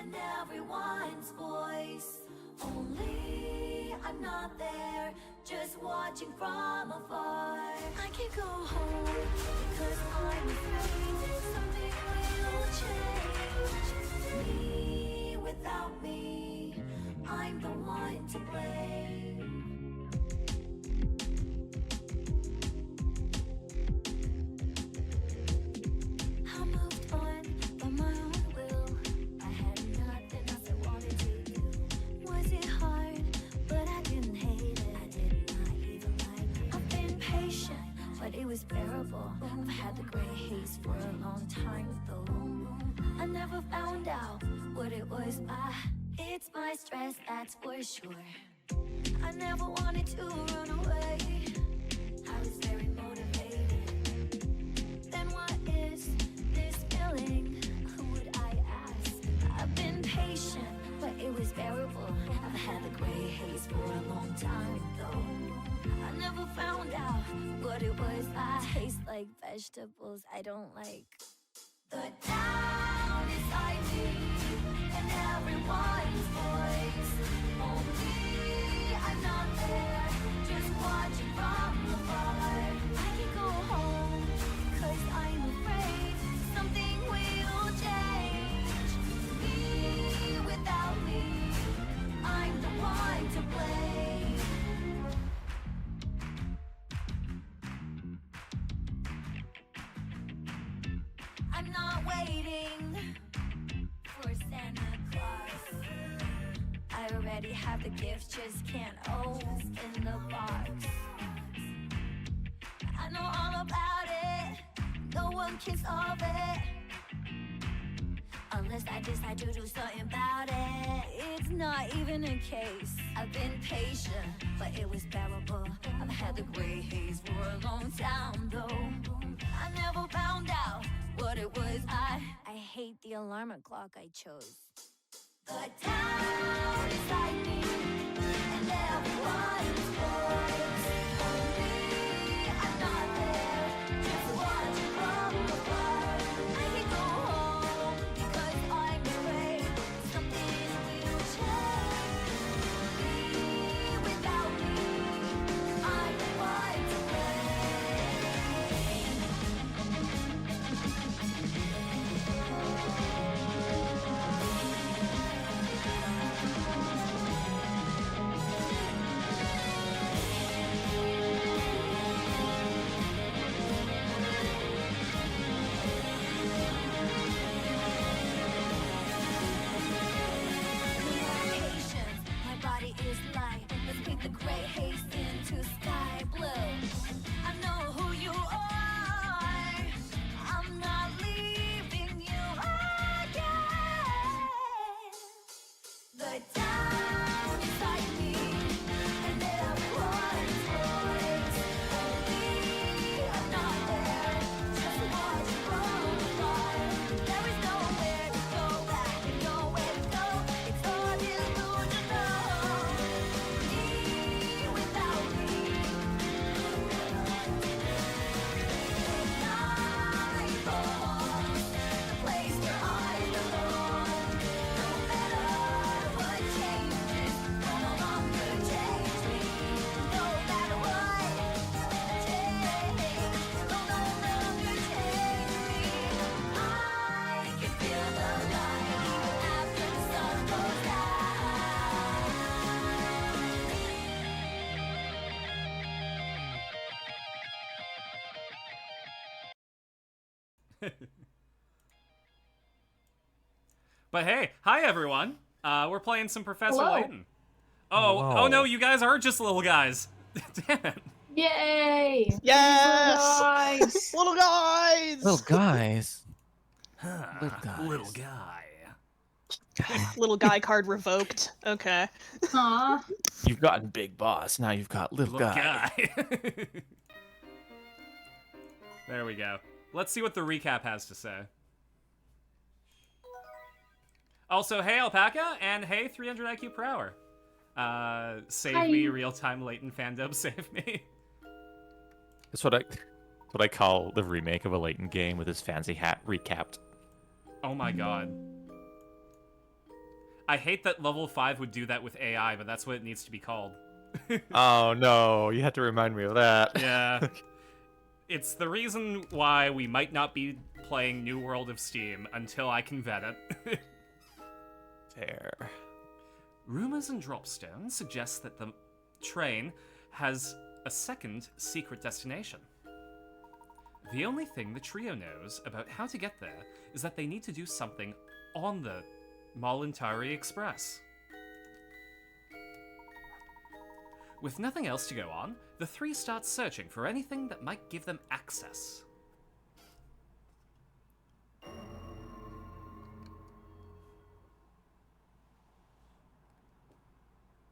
and everyone's voice. Only I'm not there, just watching from afar. I can't go home because I'm afraid something will change. Me without me, I'm the one to blame. I moved on by my own will. I had nothing else I wanted to do. Was it hard? But I didn't hate it. I did not even like it. I've been patient, but it was bearable. I've had the gray haze for a long time though. I never found out what it was. It's my stress, that's for sure. I never wanted to run away. I was very motivated. Then what is this feeling? Who would I ask? I've been patient, but it was bearable. I've had the gray haze for a long time though. I never found out what it was. I taste like vegetables I don't like. The town inside me and everyone's voice. Only I'm not there, just watching from afar. I can go home, cause I'm afraid something will change. Me without me, I'm the one to blame. I'm not waiting for Santa Claus. I already have the gift, just can't open the box. I know all about it, no one can solve it unless I decide to do something about it. It's not even a case. I've been patient, but it was bearable. I've had the gray haze for a long time though. I never found out what it was. I hate the alarm clock I chose. The town inside me and everyone's voice. Only I'm not there, just watching from afar. I can go home because I'm afraid something will change. Me without me, I'm the one to patience, my body is light. Let's paint the gray haze into sky blue. I know who you are. I'm not leaving you again. The town inside me and everyone's voice. Only I'm not there, just watch from afar. There is nowhere to go back, nowhere to go. It's all delusional. Me without me. Night falls, the place where I belong. No matter what changes, will no longer change me. No matter what changes, will no longer change me. I can feel the light after the sun goes down. But hey, hi everyone. We're playing some Professor Hello. Layton. Oh, Hello. oh no, you guys are just little guys. Damn it. Yay! Yes! Nice. Little guys! Little guys. Huh, guys. Little guy. Little guy card revoked. Okay. Aw. You've gotten big boss. Now you've got little, Little guy. guy. There we go. Let's see what the recap has to say. Also, hey Alpaca, and hey 300 IQ per hour. Save Hi. me, real-time latent fandom, save me. That's what I call the remake of a Layton game with his fancy hat recapped. Oh my god. I hate that level 5 would do that with AI, but that's what it needs to be called. Oh no, you have to remind me of that. Yeah. It's the reason why we might not be playing New World of Steam until I can vet it. Fair. Rumors and Dropstone suggest that the train has a second secret destination. The only thing the trio knows about how to get there is that they need to do something on the Malantari Express. With nothing else to go on, the three start searching for anything that might give them access.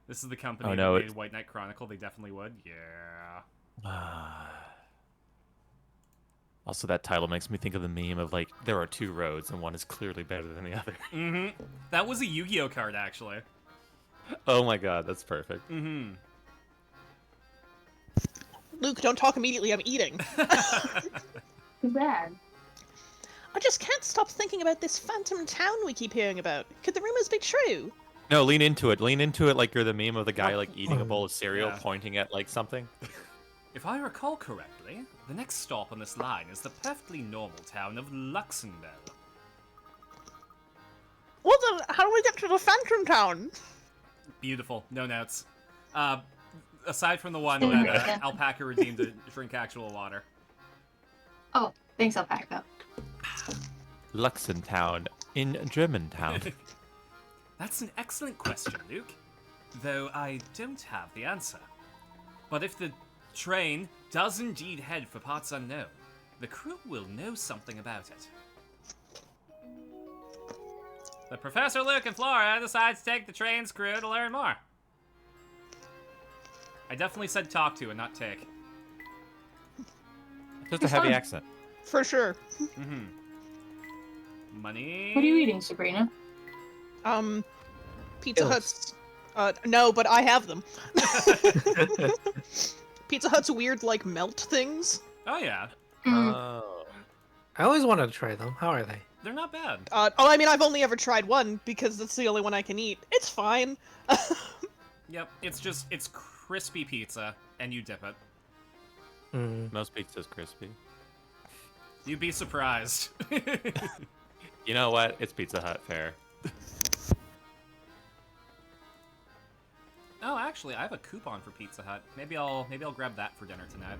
This is the company Oh, no, that made it's- White Knight Chronicle. They definitely would. Yeah. Also, that title makes me think of the meme of like there are two roads and one is clearly better than the other. Mm-hmm. That was a Yu-Gi-Oh card, actually. Oh my god, that's perfect. Mm-hmm. Luke, don't talk immediately. I'm eating. Too bad. I just can't stop thinking about this phantom town we keep hearing about. Could the rumors be true? No, lean into it. Lean into it like you're the meme of the guy like eating a bowl of cereal, Yeah. pointing at like something. If I recall correctly, the next stop on this line is the perfectly normal town of Luxembourg. What the? How do we get to the phantom town? Beautiful. No notes. Aside from the one Same that here. Alpaca redeemed to drink actual water. Oh, thanks, Alpaca. Luxemtown in Germantown. That's an excellent question, Luke. Though I don't have the answer. But if the train does indeed head for parts unknown, the crew will know something about it. The Professor, Luke, and Flora decide to take the train's crew to learn more. I definitely said talk to and not take. Just a heavy accent. For sure. Mm-hmm. Money. What are you eating, Sabrina? Pizza Pills. Hut's. No, but I have them. Pizza Hut's weird, like, melt things. Oh yeah, Mm, Oh. I always wanted to try them. How are they? they're not bad. I mean, I've only ever tried one because it's the only one I can eat. It's fine. Yep, it's crispy pizza, and you dip it. Mm. Most pizza's crispy. You'd be surprised. You know what? It's Pizza Hut fare. Oh, actually, I have a coupon for Pizza Hut. Maybe I'll grab that for dinner tonight.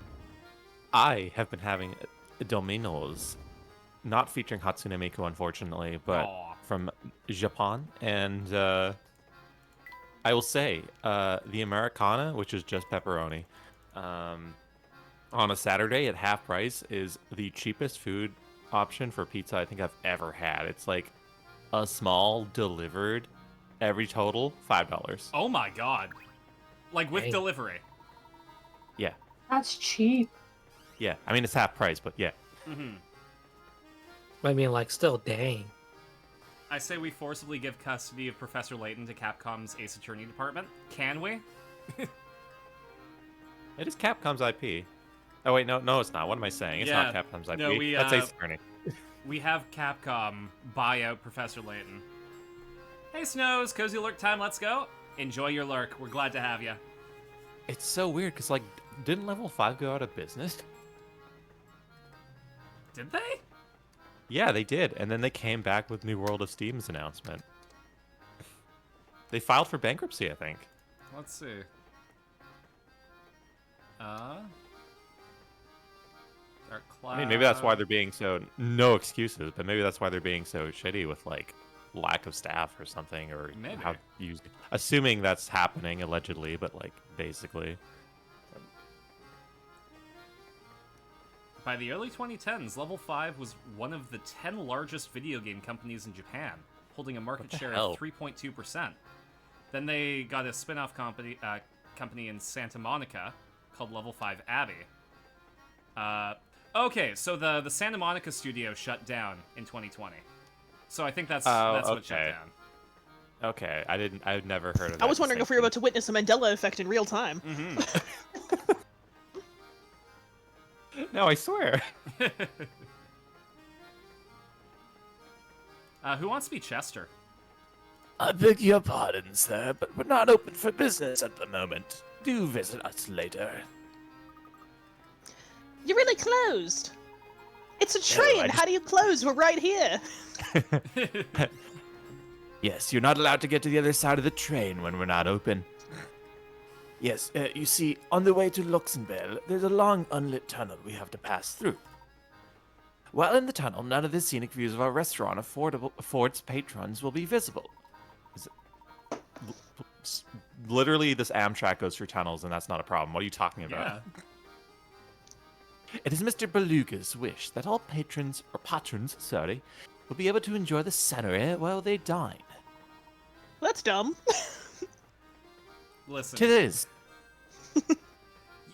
I have been having Domino's, not featuring Hatsune Miku, unfortunately, but Aw. from Japan. And I will say, the Americana, which is just pepperoni, on a Saturday at half price is the cheapest food option for pizza I think I've ever had. It's like a small delivered, every total $5. Oh my god. Like with Dang. delivery. Yeah, that's cheap. yeah. I mean, it's half price, but yeah. Mm-hmm. I mean, like, still, dang. I say we forcibly give custody of Professor Layton to Capcom's Ace Attorney department. Can we? It is Capcom's IP. Oh wait, no, it's not. What am I saying? It's Yeah, not Capcom's IP. no, we, That's Ace uh, Attorney. We have Capcom buy out Professor Layton. Hey Snows, Cozy Lurk time, let's go. Enjoy your lurk. We're glad to have you. It's so weird because like, didn't Level 5 go out of business? Did they? Yeah, they did, and then they came back with New World of Steam's announcement. They filed for bankruptcy, I think. Let's see. Dark Cloud. I mean, maybe that's why they're being so no excuses, but maybe that's why they're being so shitty with like lack of staff or something, or Maybe. how used. Assuming that's happening allegedly, but like basically. By the early 2010s, Level 5 was one of the 10 largest video game companies in Japan, holding a market the share hell? of 3.2%. Then they got a spin-off company in Santa Monica called Level 5 Abbey. Okay, so the Santa Monica studio shut down in 2020. So I think that's what shut okay. down. Okay, I've never heard of. I was wondering if we were about to witness a Mandela effect in real time. Mm-hmm. No, I swear. Who wants to be Chester? I beg your pardon, sir, but we're not open for business at the moment. Do visit us later. You're really closed. It's a No, train. I just- How do you close? We're right here. Yes, you're not allowed to get to the other side of the train when we're not open. Yes, you see, on the way to Luxembourg, there's a long unlit tunnel we have to pass through. While in the tunnel, none of the scenic views of our restaurant affords patrons will be visible. Literally, this Amtrak goes through tunnels, and that's not a problem. What are you talking about? Yeah. It is Mr. Beluga's wish that all patrons, will be able to enjoy the scenery while they dine. That's dumb. Listen, It is.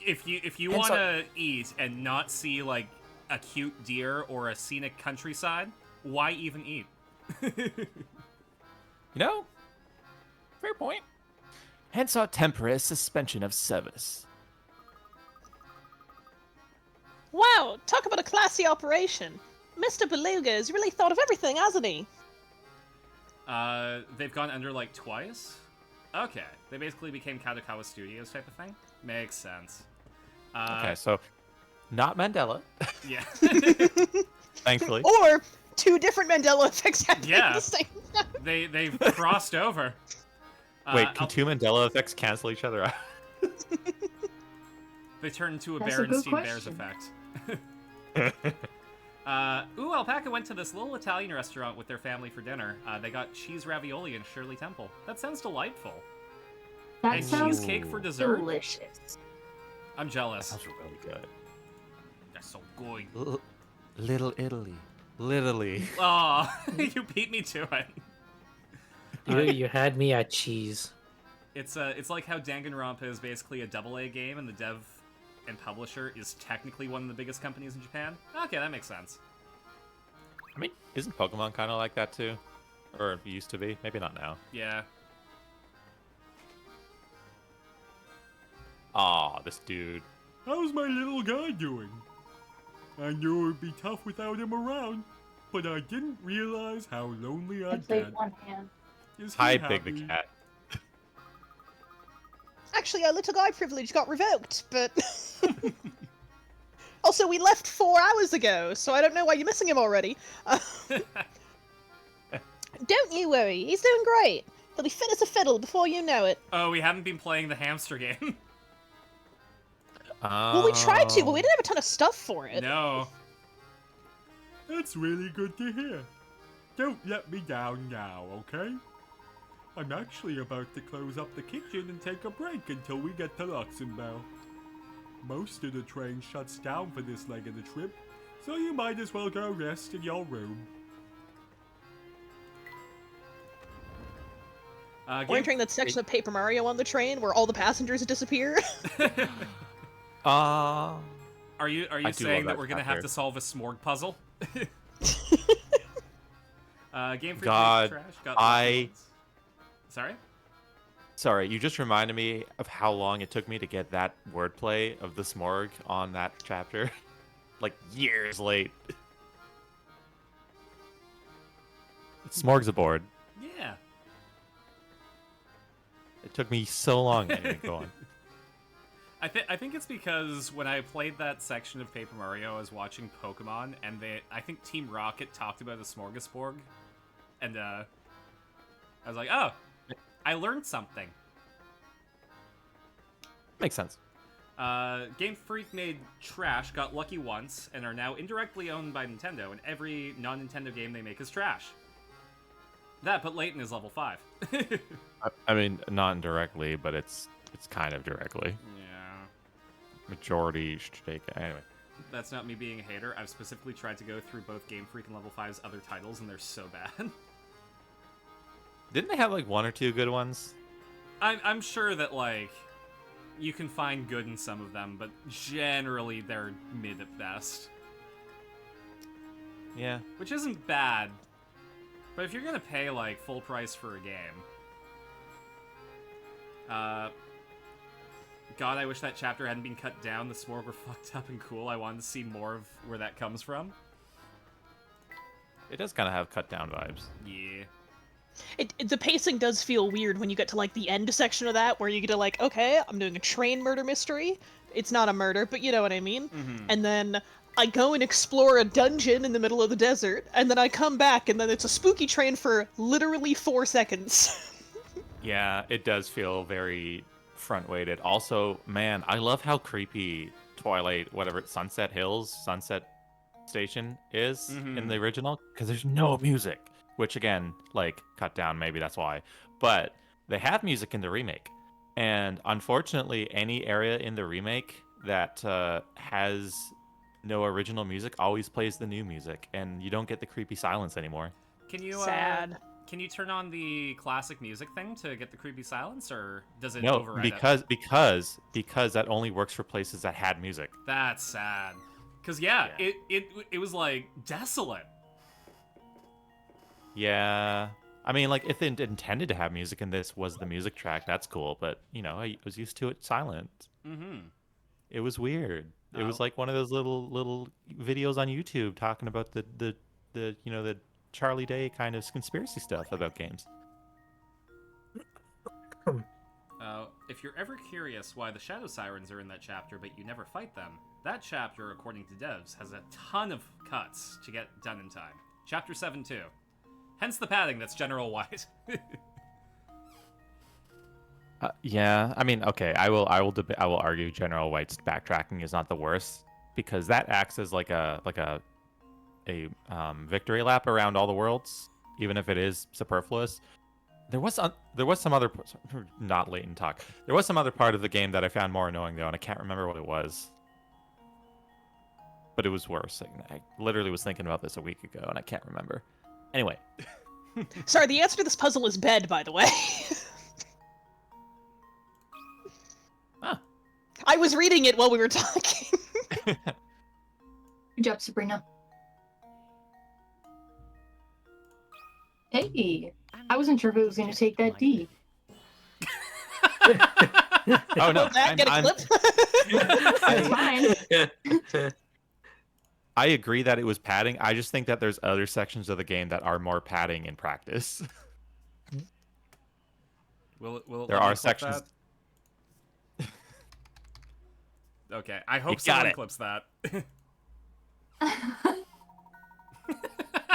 if you And want so- to eat and not see like a cute deer or a scenic countryside, why even eat? You know, fair point. Hence our temporary suspension of service. Wow, talk about a classy operation. Mr. Beluga has really thought of everything, hasn't he? They've gone under like twice. Okay, they basically became Kadokawa Studios type of thing. Makes sense. Okay, so not Mandela, Yeah. thankfully. Or two different Mandela effects happening Yeah. at the same time. They've crossed over. Wait, can I'll- two Mandela effects cancel each other out? They turn into a That's a good Berenstein Bears question. effect. Alpaca went to this little Italian restaurant with their family for dinner. They got cheese ravioli in Shirley Temple. That sounds delightful. That And sounds cheesecake for dessert. delicious. I'm jealous. Sounds really good. That's so good. Little Italy. Literally. Aw, you beat me to it. You had me at cheese. It's like how Danganronpa is basically a AA game, and the dev and publisher is technically one of the biggest companies in Japan. Okay, that makes sense. I mean, isn't Pokemon kind of like that too? Or it used to be? Maybe not now. Yeah. Aw, this dude. How's my little guy doing? I knew it would be tough without him around, but I didn't realize how lonely I I'd played get. one hand. Is he Hi, Big the happy? Cat. Actually, our little guy privilege got revoked, but... Also, we left 4 hours ago, so I don't know why you're missing him already. Don't you worry, he's doing great. He'll be fit as a fiddle before you know it. Oh, we haven't been playing the hamster game. Well, we tried to, but we didn't have a ton of stuff for it. No. That's really good to hear. Don't let me down now, okay? I'm actually about to close up the kitchen and take a break until we get to Luxembourg. Most of the train shuts down for this leg of the trip, so you might as well go rest in your room. We're entering that section of Paper Mario on the train where all the passengers disappear. Are you I do saying love that that we're gonna have chapter. to solve a smorg puzzle? Game Freak God, Trash got I- Sorry? Sorry, you just reminded me of how long it took me to get that wordplay of the Smorg on that chapter. Like, years late. Smorg's aboard. Yeah. It took me so long. Anyway, go on. I think it's because when I played that section of Paper Mario, I was watching Pokemon, and I think Team Rocket talked about a smorgasbord, and I was like, oh, I learned something. Makes sense. Game Freak made trash, got lucky once, and are now indirectly owned by Nintendo, and every non-Nintendo game they make is trash. That, but Layton is level 5. I mean, not indirectly, but it's kind of directly. Yeah. Majority stake. Anyway. That's not me being a hater. I've specifically tried to go through both Game Freak and Level 5's other titles, and they're so bad. Didn't they have like one or two good ones? I'm sure that, like, you can find good in some of them, but generally they're mid at best. Yeah. Which isn't bad. But if you're gonna pay, like, full price for a game... God, I wish that chapter hadn't been cut down. The Smorg were fucked up and cool. I wanted to see more of where that comes from. It does kind of have cut down vibes. Yeah. The pacing does feel weird when you get to like the end section of that, where you get to like, okay, I'm doing a train murder mystery. It's not a murder, but you know what I mean. And then I go and explore a dungeon in the middle of the desert, and then I come back, and then it's a spooky train for literally 4 seconds. Yeah, it does feel very front-weighted. Also, man, I love how creepy Twilight, whatever, Sunset Hills, Sunset Station is in the original, because there's no music. Which, again, like, cut down, maybe that's why. But they have music in the remake. And unfortunately, any area in the remake that has no original music always plays the new music, and you don't get the creepy silence anymore. Can you Sad. Can you turn on the classic music thing to get the creepy silence, or does it No, override it? because that only works for places that had music. That's sad. Cause yeah. It was like desolate. Yeah. I mean, like, if it intended to have music and this was the music track, that's cool. But, you know, I was used to it silent. Mm-hmm. It was weird. It was Oh. like one of those little videos on YouTube talking about the you know, the Charlie Day kind of conspiracy stuff about games. If you're ever curious why the Shadow Sirens are in that chapter but you never fight them, that chapter, according to devs, has a ton of cuts to get done in time. Chapter 7-2. Hence the padding that's General White. Yeah, I mean, okay, I will argue General White's backtracking is not the worst, because that acts as like a victory lap around all the worlds, even if it is superfluous. There was some other, not latent talk. There was some other part of the game that I found more annoying though, and I can't remember what it was. But it was worse. I literally was thinking about this a week ago, and I can't remember. Anyway, Sorry, the answer to this puzzle is bed, by the way. Ah. I was reading it while we were talking. Good job, Sabrina. Hey, I wasn't sure if it was going to take that D. oh no, Will that get a clip? It's fine. I agree that it was padding. I just think that there's other sections of the game that are more padding in practice. Will it There let me are clip sections. that? Okay, I hope got someone it. clips that.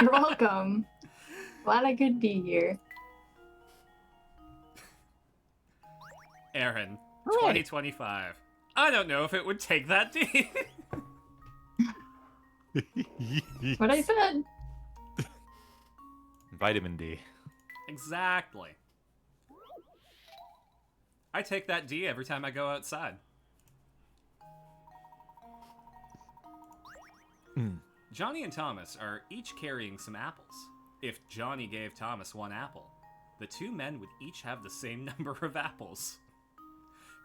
You're welcome. Glad I could be here. Aaron, Hooray. 2025. I don't know if it would take that D. What I said. Vitamin D. Exactly. I take that D every time I go outside. Johnny and Thomas are each carrying some apples. If Johnny gave Thomas one apple, the two men would each have the same number of apples.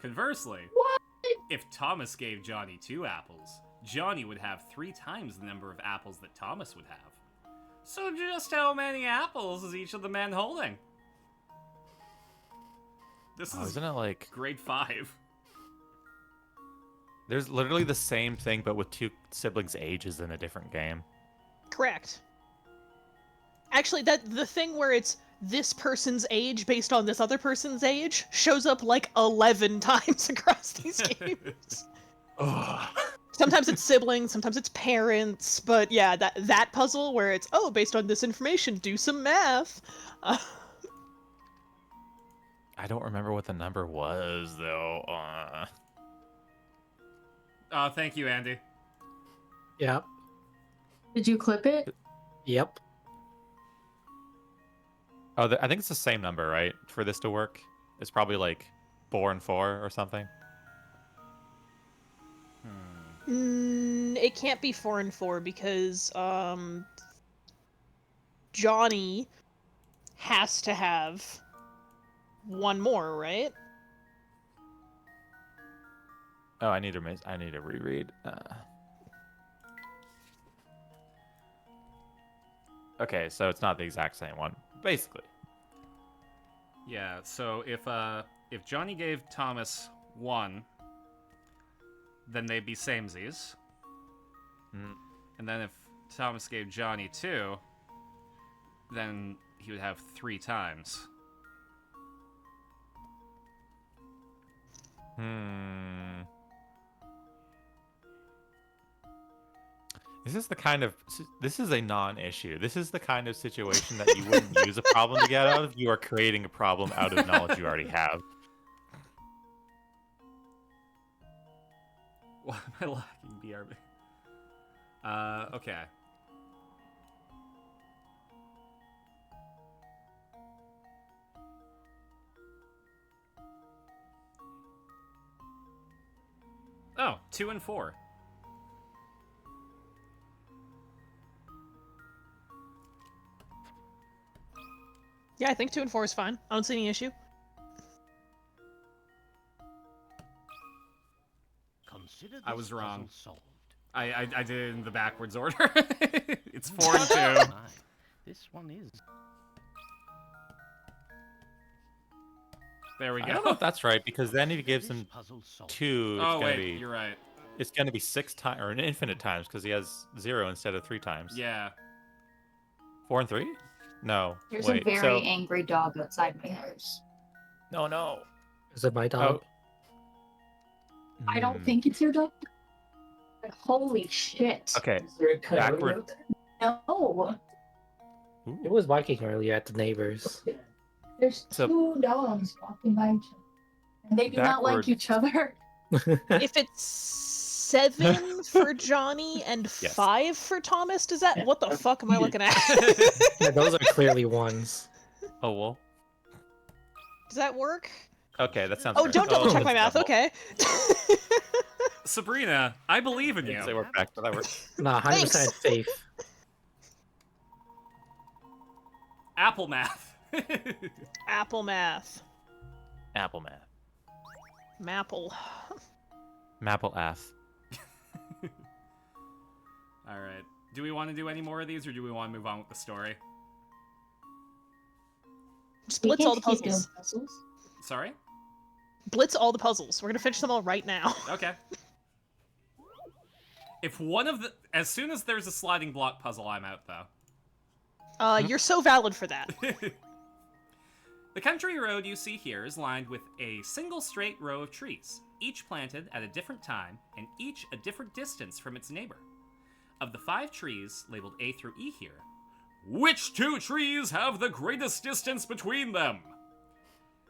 Conversely, What? if Thomas gave Johnny 2 apples, Johnny would have 3 times the number of apples that Thomas would have. So just how many apples is each of the men holding? This Oh, is isn't it like grade 5. there's literally the same thing but with two siblings' ages in a different game? Correct. Actually, the thing where it's this person's age based on this other person's age shows up like 11 times across these games. Sometimes it's siblings, sometimes it's parents, but yeah, that puzzle where it's, oh, based on this information, do some math. I don't remember what the number was though. Oh, thank you, Andy. Yep. Did you clip it? Yep. Oh, I think it's the same number, right? For this to work, it's probably like 4 and 4 or something. It can't be 4 and 4 because Johnny has to have one more, right? Oh, I need to reread. Okay, so it's not the exact same one, basically. Yeah, so if Johnny gave Thomas 1, then they'd be samesies. Mm. And then if Thomas gave Johnny 2, then he would have 3 times. This is a non-issue. This is the kind of situation that you wouldn't use a problem to get out of. You are creating a problem out of knowledge you already have. Why am I lacking BRB? Okay. Oh, 2 and 4. Yeah, I think 2 and 4 is fine. I don't see any issue. Consider I this was wrong. puzzle solved. I did it in the backwards order. It's 4 and 2. My, this one is. There we I don't know go. if that's right, because then if he gives This him puzzle solved. 2, it's Oh gonna wait, be you're right. it's gonna be 6 times or an infinite times because he has 0 instead of 3 times. Yeah. 4 and 3? No. There's wait, a very so, angry dog outside my house. no. Is it my dog? I don't Hmm. think it's your dog. But holy shit. Okay. Is there a coyote Backward- out there? No. Ooh. It was barking earlier at the neighbors. There's So- 2 dogs walking by each other. And they do not like Backward- each other. If it's 7 for Johnny and Yes. 5 for Thomas, does that... What the fuck am I looking at? Yeah, those are clearly ones. Oh well. Does that work? Okay, that sounds. Oh, fair. don't double check it's my math, double. okay. Sabrina, I believe in you. Didn't say we're back, but that works. Nah, 100% Thanks. safe. Apple math. Apple math. Apple math. Mapple. Maple ass. All right. Do we want to do any more of these, or do we want to move on with the story? Just We blitz can't all the keep doing puzzles. puzzles. Sorry. Blitz all the puzzles. We're gonna finish them all right now. Okay. If one of the, as soon as there's a sliding block puzzle, I'm out though. You're so valid for that. The country road you see here is lined with a single straight row of trees, each planted at a different time and each a different distance from its neighbor. Of the 5 trees labeled A through E here, which 2 trees have the greatest distance between them?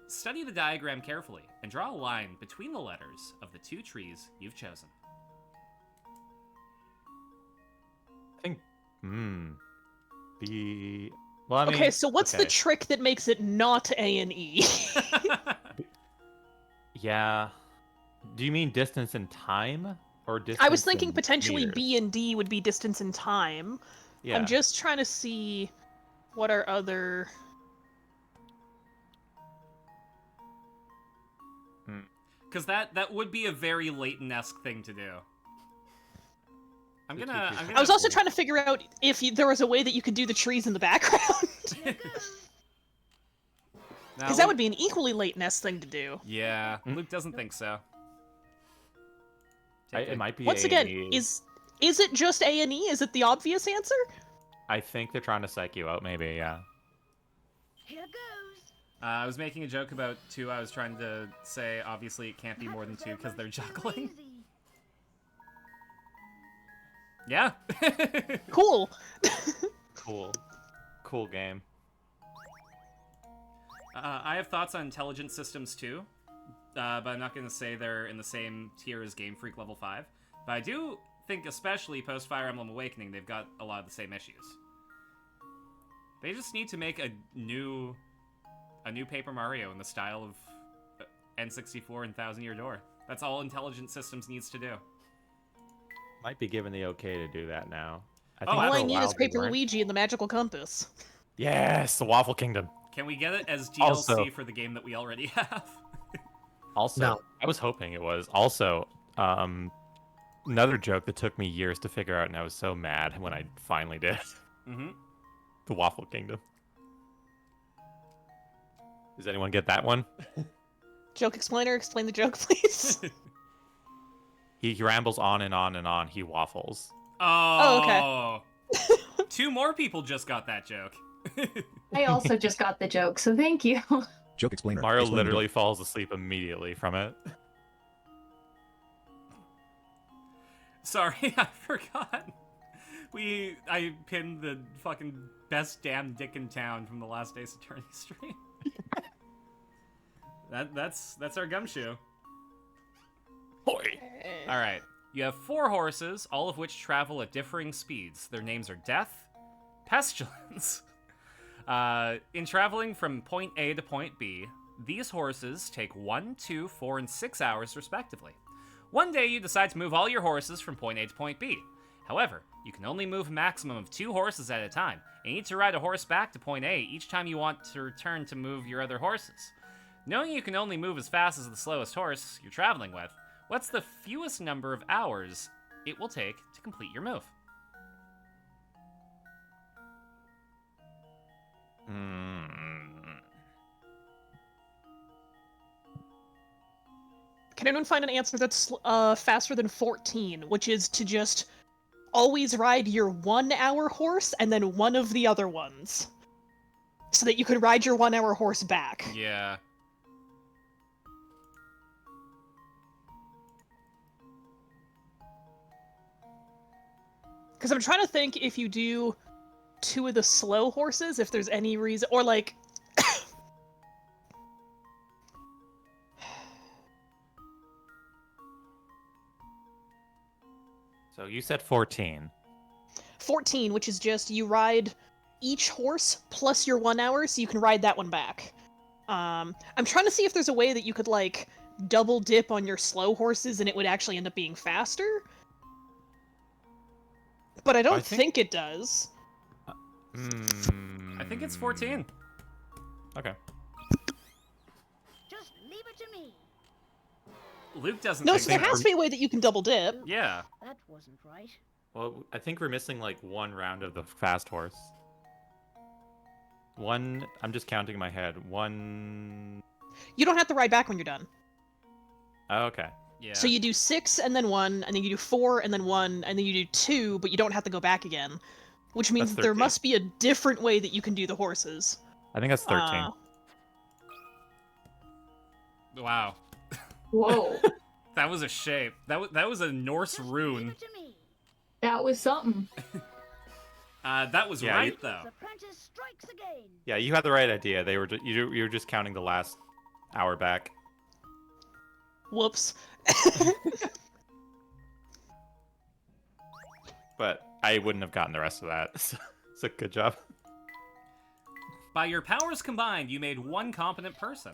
Study the diagram carefully and draw a line between the letters of the 2 trees you've chosen. I think. The. Well, I mean, Okay, so what's the okay. trick that makes it not A and E? Yeah. Do you mean distance in time or distance? I was thinking in potentially meters? B and D would be distance in time. Yeah. I'm just trying to see what are other... Because that would be a very Leighton-esque thing to do. I'm The two gonna. trees I'm have gonna I was also trying to figure out if there was a way that you could do the trees in the background. Now, Because that would be an equally Leighton-esque thing to do. Yeah, Luke doesn't think so. It might be. Once A again, and E. is it just A and E? Is it the obvious answer? I think they're trying to psych you out. Maybe. Yeah. Here goes. I was making a joke about 2. I was trying to say, obviously, it can't be more than 2 because they're juggling. Yeah. Cool. Cool. Cool game. I have thoughts on intelligent systems too, but I'm not going to say they're in the same tier as Game Freak level 5. But I do think, especially post Fire Emblem Awakening, they've got a lot of the same issues. They just need to make a new Paper Mario in the style of N64 and Thousand Year Door. That's all intelligent systems needs to do. Might be given the okay to do that now. I Oh, think All for I a need while is they Paper weren't. Luigi and the Magical Compass. Yes, the Waffle Kingdom. Can we get it as DLC Also- for the game that we already have? Also, No. I was hoping it was. Also, another joke that took me years to figure out, and I was so mad when I finally did. Mm-hmm. The Waffle Kingdom. Does anyone get that one? Joke explainer, explain the joke, please. He rambles on and on and on. He waffles. Oh, Oh, okay. 2 more people just got that joke. I also just got the joke, so thank you. Joke explainer. Mario Explain the literally joke. falls asleep immediately from it. Sorry, I forgot. I pinned the fucking best damn dick in town from the last Ace Attorney stream. That's our gumshoe. Boy. All right. You have 4 horses, all of which travel at differing speeds. Their names are Death, Pestilence. In traveling from point A to point B, these horses take 1, 2, 4, and 6 hours respectively. One day you decide to move all your horses from point A to point B. However, you can only move a maximum of 2 horses at a time, and you need to ride a horse back to point A each time you want to return to move your other horses. Knowing you can only move as fast as the slowest horse you're traveling with, what's the fewest number of hours it will take to complete your move? Can anyone find an answer that's faster than 14, which is to just always ride your 1-hour horse and then one of the other ones, so that you can ride your 1-hour horse back? Yeah. Because I'm trying to think if you do 2 of the slow horses, if there's any reason, or like. So you said 14. 14, which is just you ride each horse plus your 1 hour, so you can ride that one back. I'm trying to see if there's a way that you could like double dip on your slow horses and it would actually end up being faster. But I don't think it does. I think it's 14. Okay. Just leave it to me. Luke doesn't No, think so there that- has to be a way that you can double dip. Yeah. That wasn't right. Well, I think we're missing like 1 round of the fast horse. I'm just counting in my head. 1. You don't have to ride back when you're done. Oh, okay. Yeah. So you do 6 and then 1, and then you do 4 and then 1, and then you do 2, but you don't have to go back again. Which means That's that there 13. must be a different way that you can do the horses. I think that's 13. Wow. Whoa, That was a shape. That was a Norse Just rune. leave it to me. that was something. That was Yeah, right you- though. The apprentice strikes again. Yeah, you had the right idea. They were you were just counting the last hour back. Whoops. But I wouldn't have gotten the rest of that. So good job. By your powers combined, you made 1 competent person.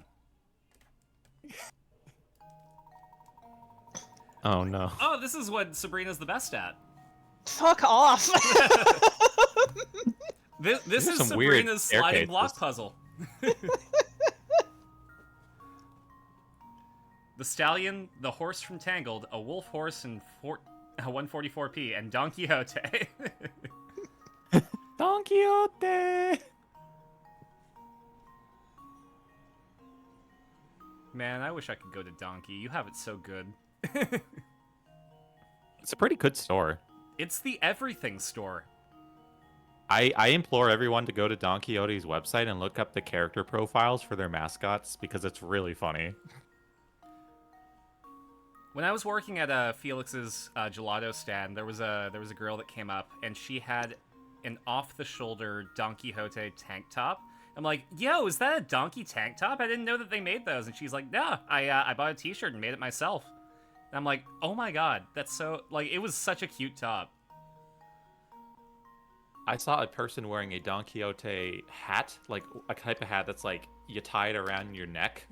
Oh no. Oh, this is what Sabrina's the best at. Fuck off. This These are is some weird Sabrina's sliding staircases. block puzzle. The stallion, the horse from Tangled, a wolf horse in 144p, and Don Quixote. Don Quixote. Man, I wish I could go to Donkey. You have it so good. It's a pretty good store. It's the everything store. I implore everyone to go to Don Quixote's website and look up the character profiles for their mascots because it's really funny. When I was working at Felix's gelato stand, there was a girl that came up and she had an off-the-shoulder Don Quixote tank top. I'm like, yo, is that a donkey tank top? I didn't know that they made those. And she's like, no, I bought a t-shirt and made it myself. And I'm like, oh my god, that's so, like, it was such a cute top. I saw a person wearing a Don Quixote hat, like a type of hat that's like you tie it around your neck.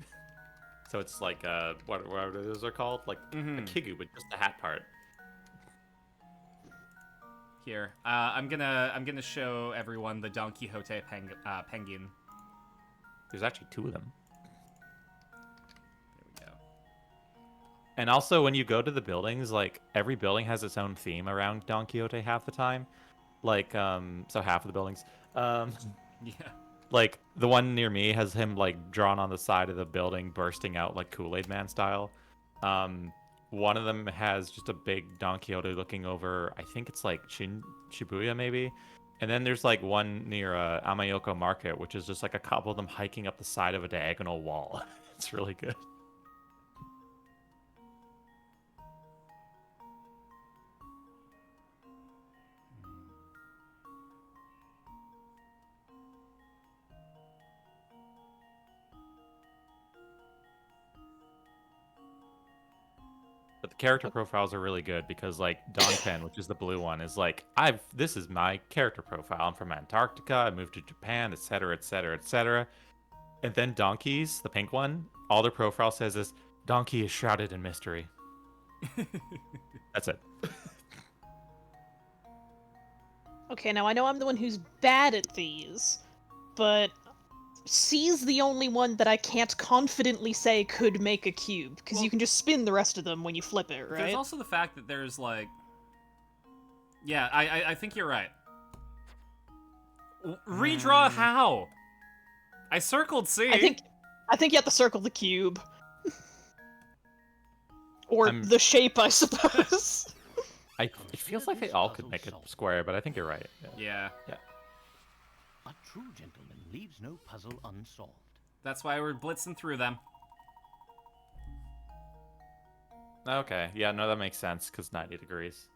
So it's like what those are called? Like a kigu, but just the hat part. Here, I'm gonna show everyone the Don Quixote penguin. There's actually 2 of them. There we go. And also, when you go to the buildings, like every building has its own theme around Don Quixote half the time. Like, so half of the buildings. Yeah. Like the one near me has him like drawn on the side of the building, bursting out like Kool-Aid Man style. One of them has just a big Don Quixote looking over. I think it's like Shibuya maybe, And then there's like one near Amayoko Market, which is just like a couple of them hiking up the side of a diagonal wall. It's really good. But the character profiles are really good because like Donken, which is the blue one, is like this is my character profile. I'm from Antarctica, I moved to Japan, etc., etc., etc. And then Donkey's, the pink one, all their profile says is Donkey is shrouded in mystery. That's it. Okay, now I know I'm the one who's bad at these, but C's the only one that I can't confidently say could make a cube, because you can just spin the rest of them when you flip it, right? There's also the fact that there's like... Yeah, I think you're right. Redraw how? I circled C. I think you have to circle the cube. Or the shape, I suppose. It feels like they all could make it square, but I think you're right. Yeah. A true gentleman leaves no puzzle unsolved. That's why we're blitzing through them. Okay, yeah, no, that makes sense, because 90 degrees.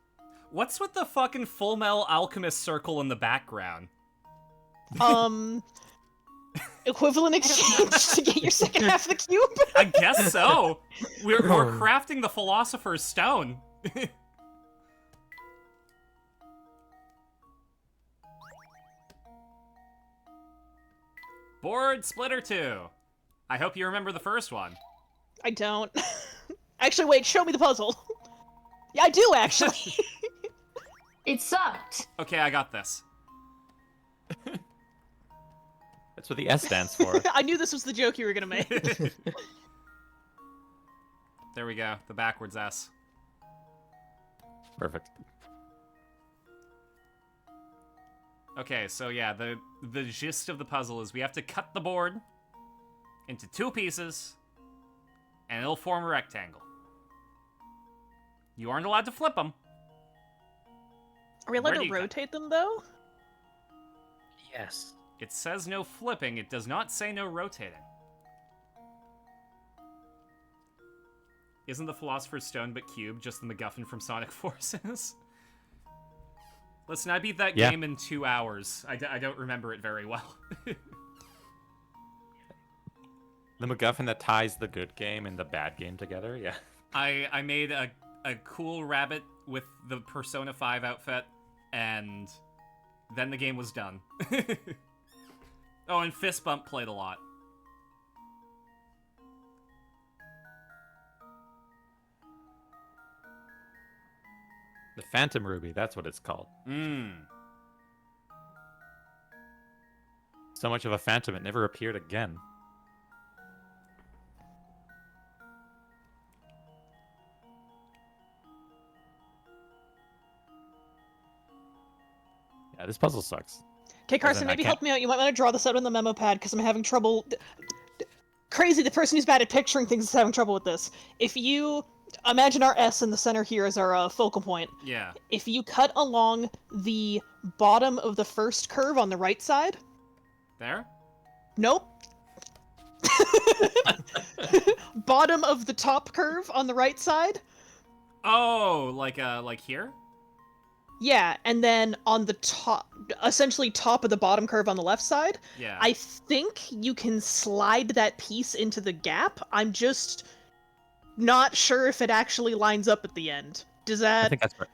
What's with the fucking Full Metal Alchemist circle in the background? Equivalent exchange to get your second half of the cube? I guess so. We're crafting the Philosopher's Stone. Board Splitter 2. I hope you remember the first one. I don't. Actually, wait, show me the puzzle. Yeah, I do, actually. It sucked. Okay, I got this. That's what the S stands for. I knew this was the joke you were gonna make. There we go, the backwards S. Perfect. Okay, so yeah, the gist of the puzzle is we have to cut the board into 2 pieces, and it'll form a rectangle. You aren't allowed to flip them. Are we allowed Where do to you cut? rotate them, though? Yes. It says no flipping, it does not say no rotating. Isn't the Philosopher's Stone but cube just the MacGuffin from Sonic Forces? Listen, I beat that game in 2 hours. I don't remember it very well. The MacGuffin that ties the good game and the bad game together, yeah. I made a cool rabbit with the Persona 5 outfit, and then the game was done. Oh, and Fist Bump played a lot. The Phantom Ruby, that's what it's called. So much of a phantom, it never appeared again. Yeah, this puzzle sucks. Okay, Carson, Then I maybe can't- help me out. You might want to draw this out on the memo pad, because I'm having trouble... Crazy, the person who's bad at picturing things is having trouble with this. If you... Imagine our S in the center here as our focal point. Yeah. If you cut along the bottom of the first curve on the right side... There? Nope. Bottom of the top curve on the right side? Oh, like here? Yeah, and then on the top, essentially top of the bottom curve on the left side, Yeah. I think you can slide that piece into the gap. I'm just not sure if it actually lines up at the end. Does I that... think that's right.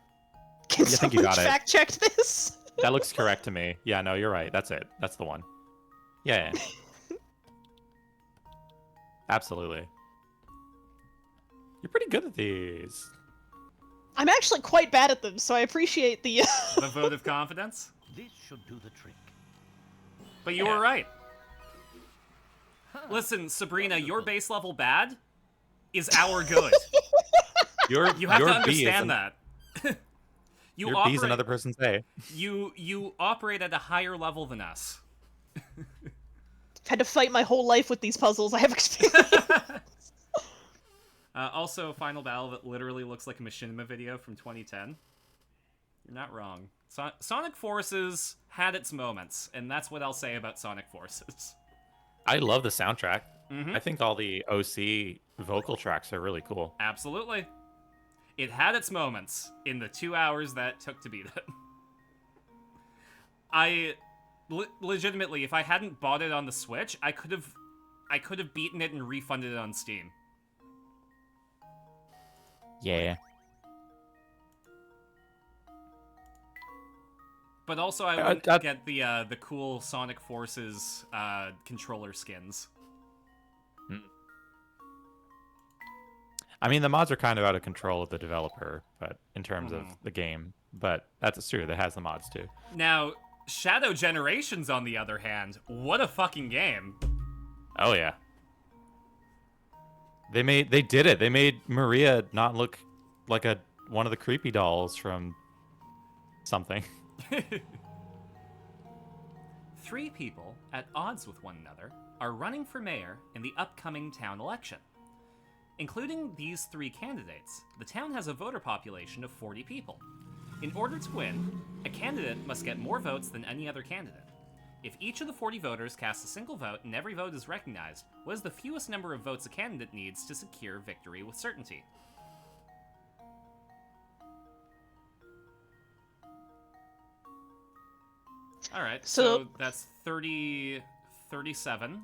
Can I think you someone got it. fact check this? That looks correct to me. Yeah, no, you're right. That's it. That's the one. Yeah. Absolutely. You're pretty good at these. I'm actually quite bad at them, so I appreciate the... The vote of confidence? This should do the trick. But you were right. Listen, Sabrina, your base level bad is our good. Your You have your to B is understand that. You your B is operate- another person's A. You operate at a higher level than us. Had to fight my whole life with these puzzles. I have experience. Also, a final battle that literally looks like a Machinima video from 2010. You're not wrong. Sonic Forces had its moments, and that's what I'll say about Sonic Forces. I love the soundtrack. Mhm. I think all the OC vocal tracks are really cool. Absolutely. It had its moments in the 2 hours that took to beat it. Legitimately, if I hadn't bought it on the Switch, I could have beaten it and refunded it on Steam. Yeah. But also, I wouldn't get the cool Sonic Forces controller skins. I mean, the mods are kind of out of control of the developer, but in terms of the game. But that's true. That has the mods too. Now, Shadow Generations, on the other hand, what a fucking game! Oh yeah. They did it. They made Maria not look like one of the creepy dolls from something. 3 people at odds with one another are running for mayor in the upcoming town election. Including these 3 candidates, the town has a voter population of 40 people. In order to win, a candidate must get more votes than any other candidate. If each of the 40 voters casts a single vote and every vote is recognized, what is the fewest number of votes a candidate needs to secure victory with certainty? Alright, so that's 37.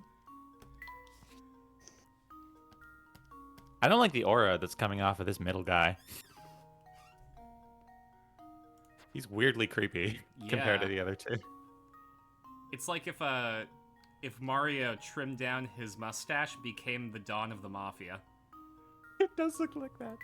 I don't like the aura that's coming off of this middle guy. He's weirdly creepy compared to the other 2. It's like if Mario trimmed down his mustache, became the Dawn of the Mafia. It does look like that.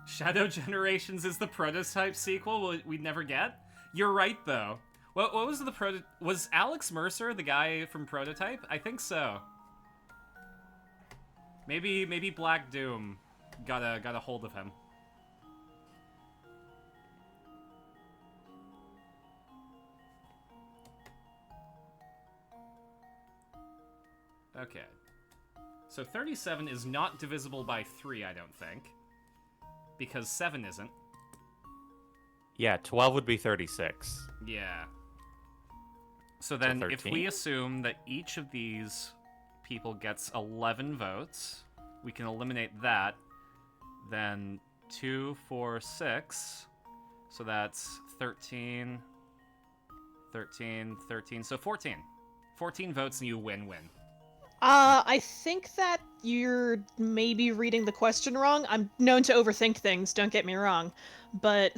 Shadow Generations is the prototype sequel we'd never get? You're right, though. What was the was Alex Mercer the guy from Prototype? I think so. Maybe Black Doom got a hold of him. Okay. So 37 is not divisible by 3, I don't think. Because 7 isn't. Yeah, 12 would be 36. Yeah. So then, if 13? we assume that each of these people gets 11 votes, we can eliminate that. Then 2, 4, 6. So that's 13, 13, 13. So 14. 14 votes and you win-win. I think that you're maybe reading the question wrong. I'm known to overthink things, don't get me wrong. But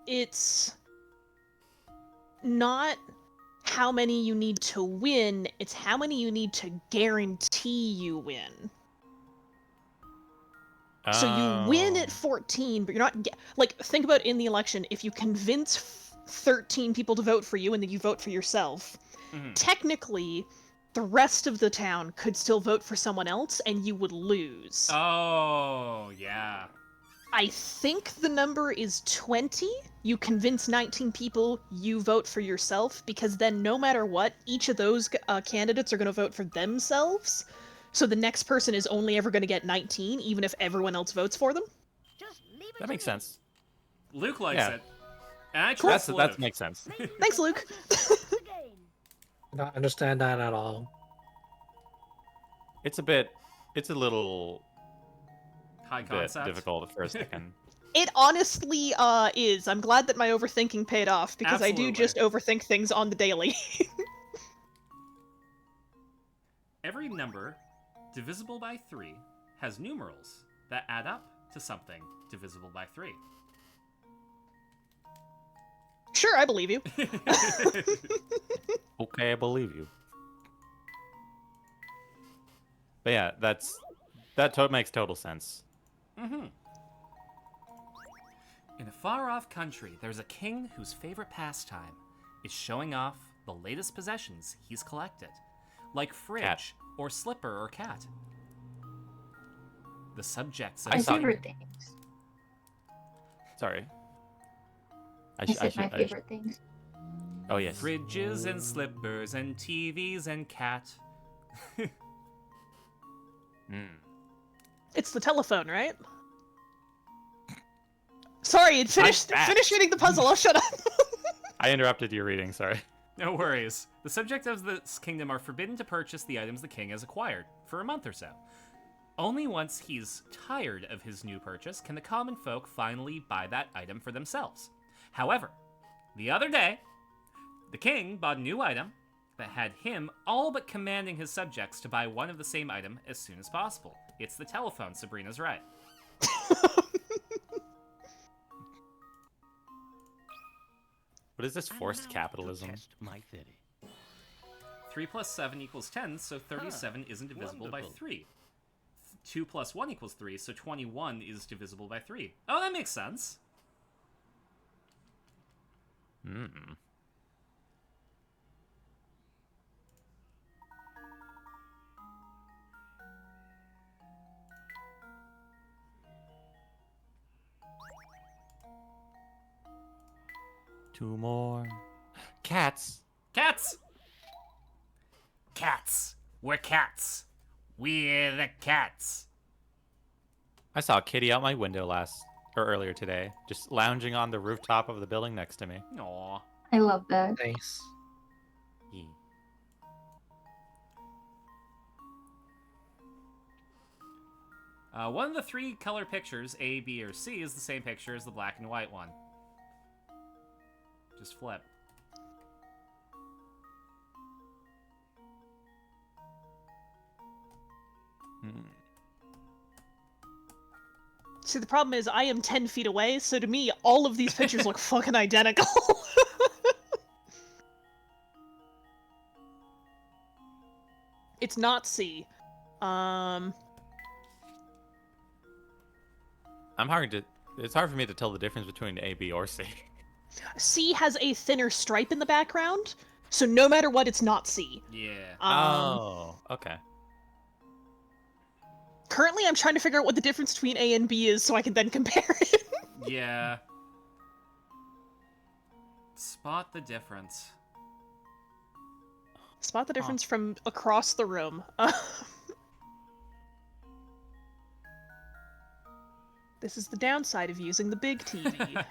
it's not how many you need to win, it's how many you need to guarantee you win. So you win at 14, but you're not... Like, think about in the election, if you convince 13 people to vote for you and then you vote for yourself, technically, the rest of the town could still vote for someone else and you would lose. Oh, yeah. I think the number is 20. You convince 19 people, you vote for yourself, because then no matter what, each of those candidates are going to vote for themselves. So the next person is only ever going to get 19, even if everyone else votes for them. Just leave it That to makes me. sense. Luke likes Yeah. it. And I trust Luke. That makes sense. Thanks, Luke. Again. I don't understand that at all. It's a little High bit concept. difficult at first second. It honestly is. I'm glad that my overthinking paid off, because I do Absolutely. just overthink things on the daily. Every number divisible by 3 has numerals that add up to something divisible by 3. Sure, I believe you. Okay, I believe you. But yeah, that makes total sense. In a far-off country, there's a king whose favorite pastime is showing off the latest possessions he's collected, like fridge Cat. or slipper or cat. The subjects of My his favorite things. Sorry. I said my favorite things. Oh yes. fridges and slippers and TVs and cat. It's the telephone, right? Sorry, finish reading the puzzle. I'll shut up. I interrupted your reading, sorry. No worries. The subject of this kingdom are forbidden to purchase the items the king has acquired for a month or so. Only once he's tired of his new purchase can the common folk finally buy that item for themselves. However, the other day, the king bought a new item that had him all but commanding his subjects to buy one of the same item as soon as possible. It's the telephone, Sabrina's right. What is this And forced now to capitalism? test my theory. 3 plus 7 equals 10, so 37 isn't divisible by wonderful. 3. 2 plus 1 equals 3, so 21 is divisible by 3. Oh, that makes sense. Hmm. Two more. Cats. Cats! Cats! We're cats! We're the cats! I saw a kitty out my window earlier today, just lounging on the rooftop of the building next to me. Aww. I love that. Nice. Yeah. One of the 3 color pictures, A, B, or C, is the same picture as the black and white one. Just flip. Hmm. See, the problem is I am 10 feet away, so to me, all of these pictures look fucking identical. It's not C. It's hard for me to tell the difference between A, B, or C. C has a thinner stripe in the background, so no matter what, it's not C. Yeah. Oh, okay. Currently, I'm trying to figure out what the difference between A and B is so I can then compare it. Yeah. Spot the difference. Spot the difference from across the room. This is the downside of using the big TV.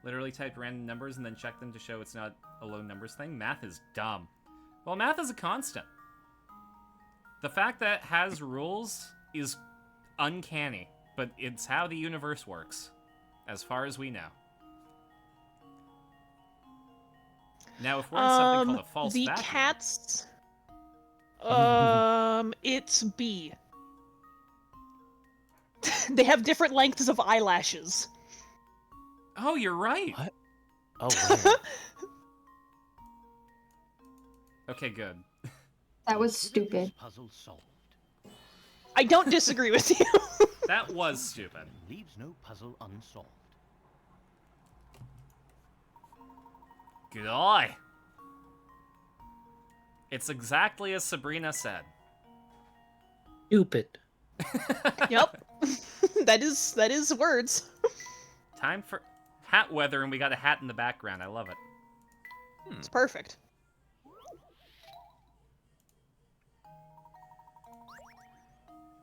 Literally type random numbers and then check them to show it's not a low numbers thing. Math is dumb. Well, math is a constant. The fact that it has rules is uncanny, but it's how the universe works, as far as we know. Now, if we're in something called a false the vacuum... cats. It's B. They have different lengths of eyelashes. Oh, you're right! What? Oh, weird. Okay, good. That was stupid. Puzzle solved. I don't disagree with you. That was stupid. Leaves no puzzle unsolved. Good eye. It's exactly as Sabrina said. Stupid. Yep. that is words. Time for hat weather, and we got a hat in the background. I love it. It's perfect.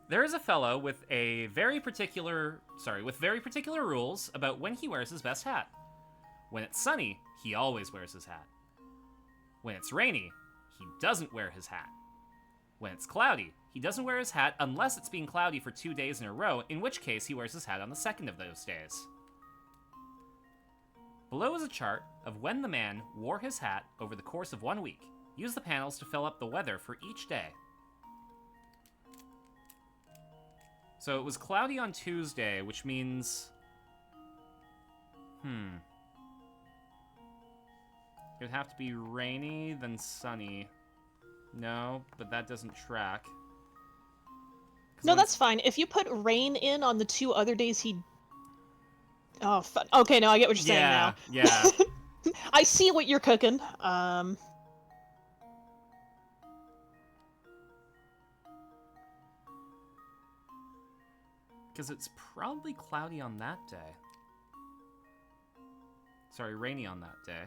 There is a fellow with very particular rules about when he wears his best hat. When it's sunny, he always wears his hat. When it's rainy, he doesn't wear his hat. When it's cloudy, he doesn't wear his hat unless it's been cloudy for 2 days in a row, in which case he wears his hat on the second of those days. Below is a chart of when the man wore his hat over the course of 1 week. Use the panels to fill up the weather for each day. So it was cloudy on Tuesday, which means... It would have to be rainy, then sunny. No, but that doesn't track. 'Cause No, when that's fine. If you put rain in on the 2 other days, he. Oh, fun. Okay, no, I get what you're saying now. Yeah. I see what you're cooking. Because it's probably cloudy on that day. Sorry, rainy on that day.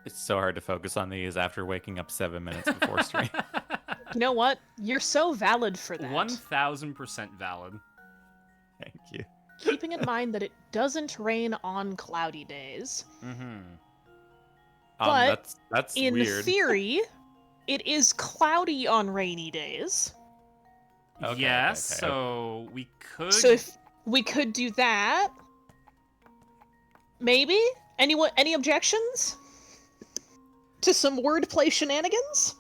It's so hard to focus on these after waking up 7 minutes before stream. You know what? You're so valid for that. 1000% valid. Thank you. Keeping in mind that it doesn't rain on cloudy days. Mm-hmm. But that's In weird. theory, it is cloudy on rainy days. Okay, Yes, okay. so we could. So if we could do that, maybe? Any objections to some wordplay shenanigans?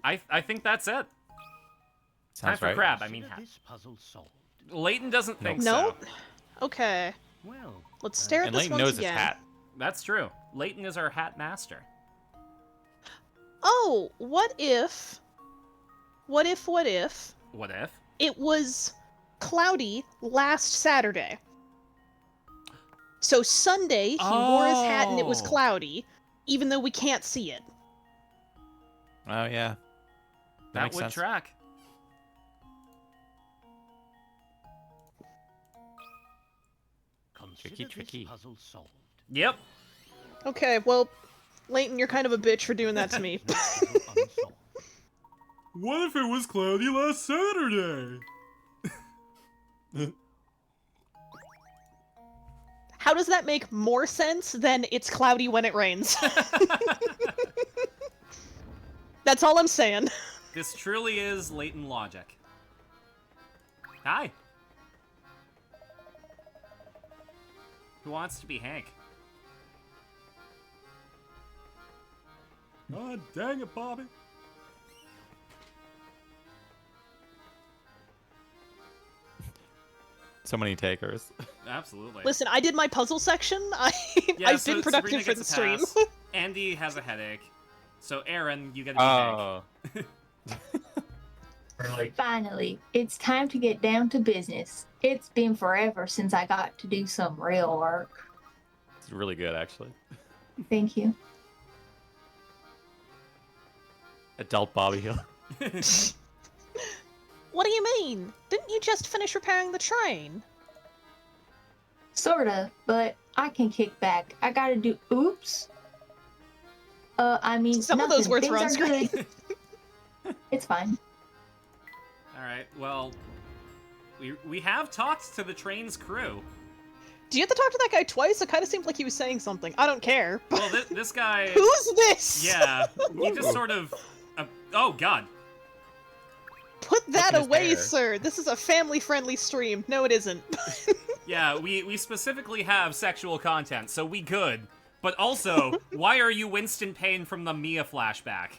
I think that's it. Time Sounds for right. crab. I mean, Consider this puzzle solved. Leighton doesn't think No? so. Okay, Well, let's stare at And this Leighton once knows his again. hat. That's true. Leighton is our hat master. Oh, what if What if? it was cloudy last Saturday? So Sunday, he wore his hat and it was Oh. cloudy, even though we can't see it. Oh yeah. That makes would sense. track. consider Tricky, this tricky. puzzle solved. Yep. Okay, well, Leighton, you're kind of a bitch for doing that to me. This puzzle unsolved. What if it was cloudy last Saturday? How does that make more sense than it's cloudy when it rains? That's all I'm saying. This truly is Leighton logic. Hi. Who wants to be Hank? God dang it, Bobby. So many takers. Absolutely. Listen, I did my puzzle section. Yeah, I've so been productive Sabrina for gets the a stream. pass. Andy has a headache. So Aaron, you get to be Hank. Oh. Finally, it's time to get down to business. It's been forever since I got to do some real work. It's really good actually. Thank you. Adult Bobby Hill. What do you mean? Didn't you just finish repairing the train? Sorta, but I can kick back. I gotta do. Oops. I mean, Some of nothing. those words Things were on are screen. good. It's fine. Alright, well, we have talked to the train's crew. Do you have to talk to that guy twice? It kind of seemed like he was saying something. I don't care. Well, this guy... Who's this? Yeah, he just sort of... oh, God. Put that Looking his away, hair. sir. This is a family-friendly stream. No, it isn't. Yeah, we specifically have sexual content, so we could. But also, why are you Winston Payne from the Mia flashback?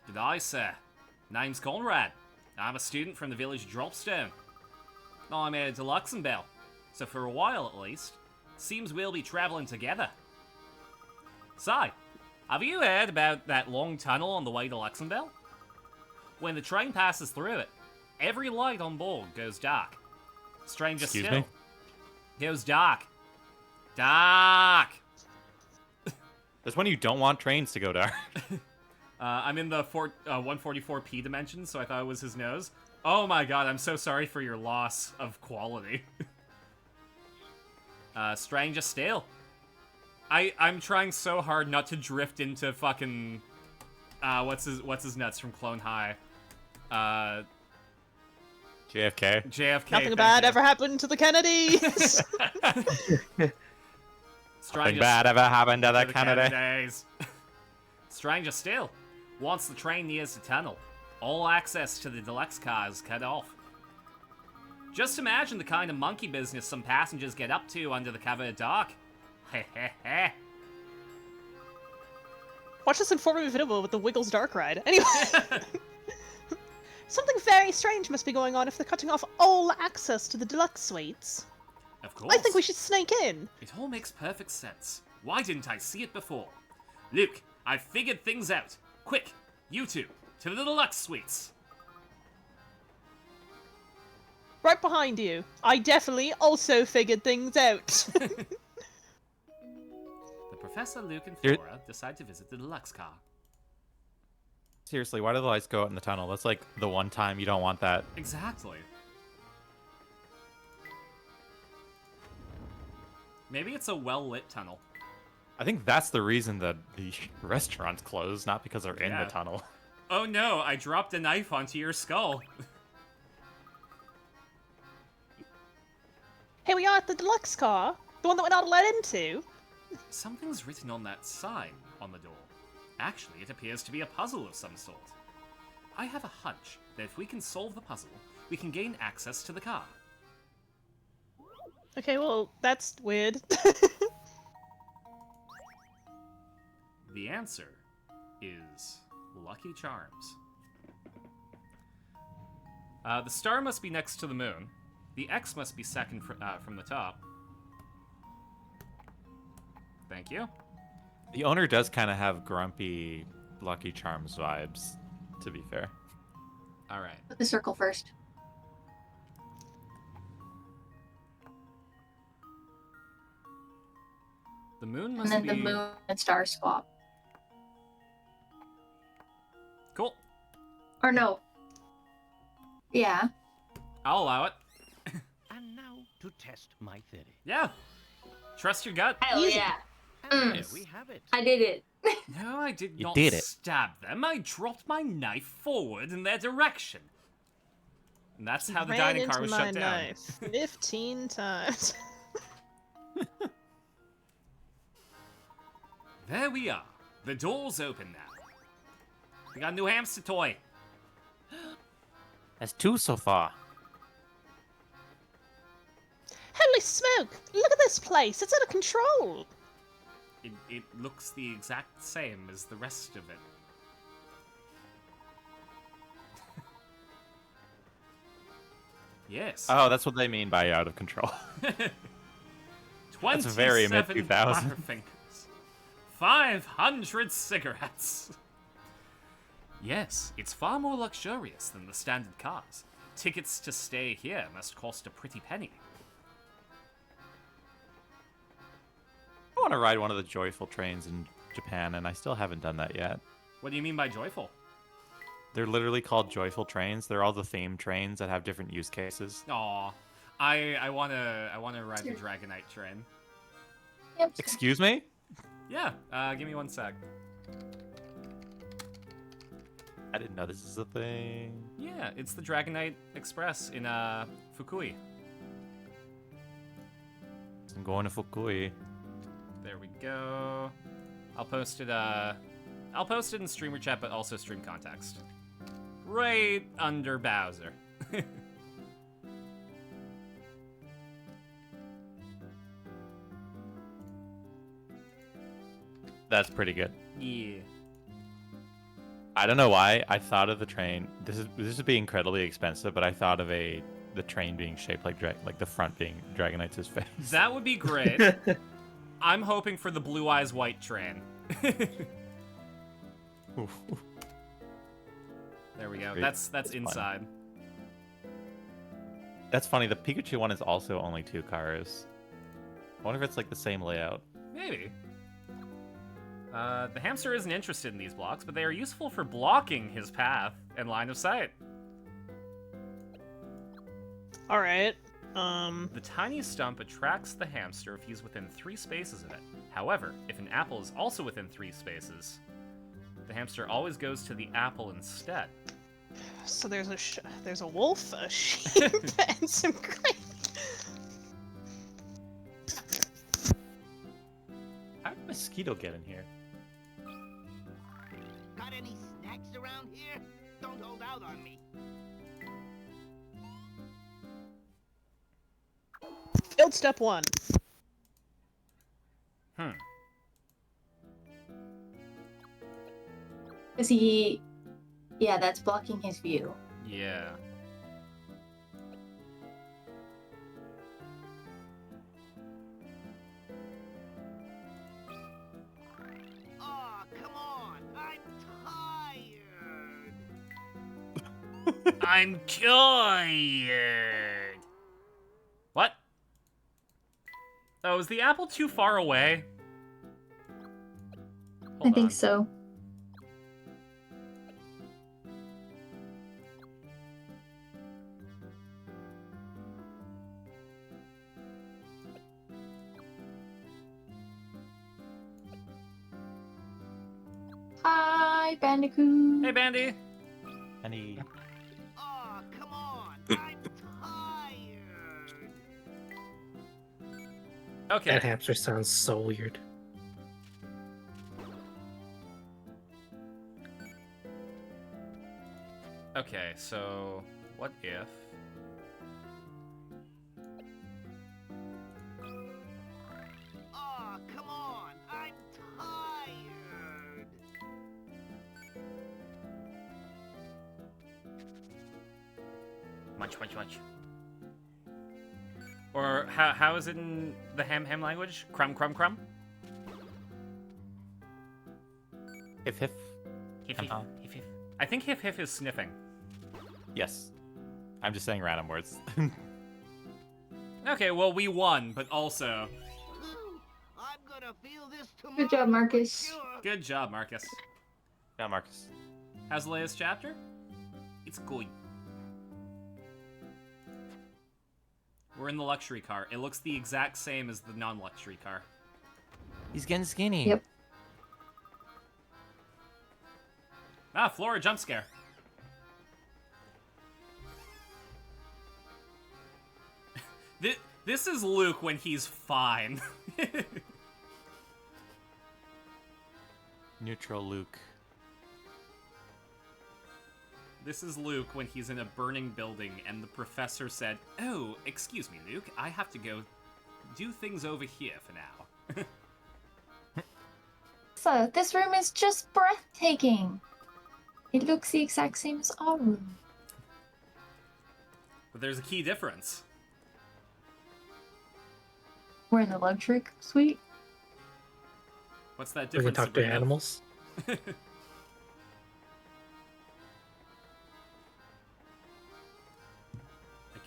G'day, sir. Name's Conrad. I'm a student from the village of Dropstone. I'm headed to Luxembourg, so for a while at least, seems we'll be traveling together. So, have you heard about that long tunnel on the way to Luxembourg? When the train passes through it, every light on board goes dark. Stranger Excuse still, me? goes dark. Dark! There's when you don't want trains to go dark. I'm in the 144p dimension, so I thought it was his nose. Oh my god, I'm so sorry for your loss of quality. Stranger still. I'm trying so hard not to drift into fucking what's his nuts from Clone High. JFK. JFK. Nothing thank bad you. ever happened to the Kennedys. Nothing Stranger bad ever happened to to that the Canada. Kennedys. Stranger still. Once the train nears the tunnel, all access to the deluxe car is cut off. Just imagine the kind of monkey business some passengers get up to under the cover of dark. Heh heh heh. Watch this informative video with the Wiggles Dark Ride. Anyway. Something very strange must be going on if they're cutting off all access to the deluxe suites. Of course. I think we should snake in. It all makes perfect sense. Why didn't I see it before? Luke, I've figured things out. Quick, you two, to the deluxe suites. Right behind you. I definitely also figured things out. The Professor, Luke, and You're- Flora decide to visit the deluxe car. Seriously, why do the lights go out in the tunnel? That's like the one time you don't want that. Exactly. Maybe it's a well-lit tunnel. I think that's the reason that the restaurant's closed, not because they're in Yeah. the tunnel. Oh no, I dropped a knife onto your skull. Hey, we are at the deluxe car. The one that we're not let into. Something's written on that sign on the door. Actually, it appears to be a puzzle of some sort. I have a hunch that if we can solve the puzzle, we can gain access to the car. Okay, well, that's weird. The answer is Lucky Charms. The star must be next to the moon. The X must be second from the top. Thank you. The owner does kind of have grumpy Lucky Charms vibes, to be fair. All right. Put the circle first. The moon And must then be... the moon and star swap. Cool. Or no. Yeah. I'll allow it. And now to test my theory. Yeah. Trust your gut. Hell Easy. yeah. And Mm. there we have it. I did it. No, I did You not did it. stab them. I dropped my knife forward in their direction. And that's how the Ran dining into car was my shut down. knife 15 times. There we are. The door's open now. We got a new hamster toy. That's 2 so far. Holy smoke! Look at this place. It's out of control. It looks the exact same as the rest of it. Yes. Oh, that's what they mean by out of control. 27 that's very mid-2000s. Butterfingers. 500 cigarettes. Yes, it's far more luxurious than the standard cars. Tickets to stay here must cost a pretty penny. I want to ride one of the joyful trains in Japan, and I still haven't done that yet. What do you mean by joyful? They're literally called joyful trains. They're all the theme trains that have different use cases. Aw, I wanna ride the Dragonite train. Yep. Excuse me? Yeah, give me one sec. I didn't know this is a thing. Yeah, it's the Dragonite Express in Fukui. I'm going to Fukui. There we go. I'll post it in streamer chat, but also stream context. Right under Bowser. That's pretty good. Yeah. I don't know why I thought of the train. This would be incredibly expensive, but I thought of the train being shaped like the front being Dragonite's face. That would be great. I'm hoping for the Blue Eyes White train. Oof. There we go. Great. That's That's fun. inside. That's funny. The Pikachu one is also only 2 cars. I wonder if it's like the same layout. Maybe. The hamster isn't interested in these blocks, but they are useful for blocking his path and line of sight. Alright. The tiny stump attracts the hamster if he's within 3 spaces of it. However, if an apple is also within 3 spaces, the hamster always goes to the apple instead. So there's a wolf, a sheep, and some grape. How did a mosquito get in here? Got any snacks around here? Don't hold out on me. Field step 1. Is he? Yeah, that's blocking his view. Yeah. Oh, come on. I'm tired. I'm tired. What? Oh, is the apple too far away? I Hold think on. so. Hi, Bandicoot. Hey, Bandy. Any Oh, come on. I'm tired. Okay. That hamster sounds so weird. Okay, so what if... Oh, come on. I'm tired. Munch, munch, munch. Or how is it in the ham language? Crumb, crumb, crumb? Hif hif. Hif, hif, Uh-huh. hif, hif. I think hif hif is sniffing. Yes. I'm just saying random words. Okay, well, we won, but also... I'm gonna feel this tomorrow. Good job, for Marcus. sure. Good job, Marcus. Yeah, Marcus. How's the latest chapter? It's good. We're in the luxury car. It looks the exact same as the non-luxury car. He's getting skinny. Yep. Ah, Flora jump scare. This is Luke when he's fine. Neutral Luke. This is Luke when he's in a burning building and the professor said, "Oh, excuse me, Luke, I have to go do things over here for now." So, this room is just breathtaking. It looks the exact same as our room. But there's a key difference. We're in the luxury suite. What's that We can difference? talk to Sabrina? animals. I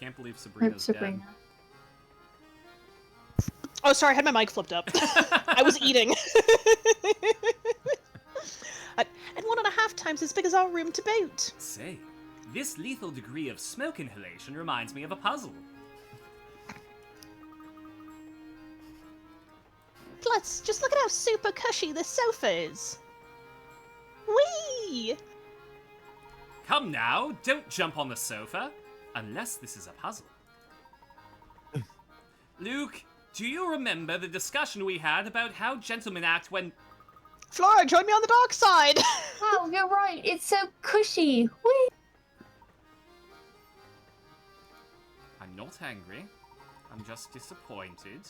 can't believe Rip Sabrina's dead. Sabrina. Oh, sorry, I had my mic flipped up. I was eating. And 1.5 times as big as our room to boot. Say, this lethal degree of smoke inhalation reminds me of a puzzle. Plus, just look at how super cushy this sofa is. Whee! Come now, don't jump on the sofa, unless this is a puzzle. Luke, do you remember the discussion we had about how gentlemen act when... Flora, join me on the dark side! Oh, you're right. It's so cushy. Whee! I'm not angry. I'm just disappointed.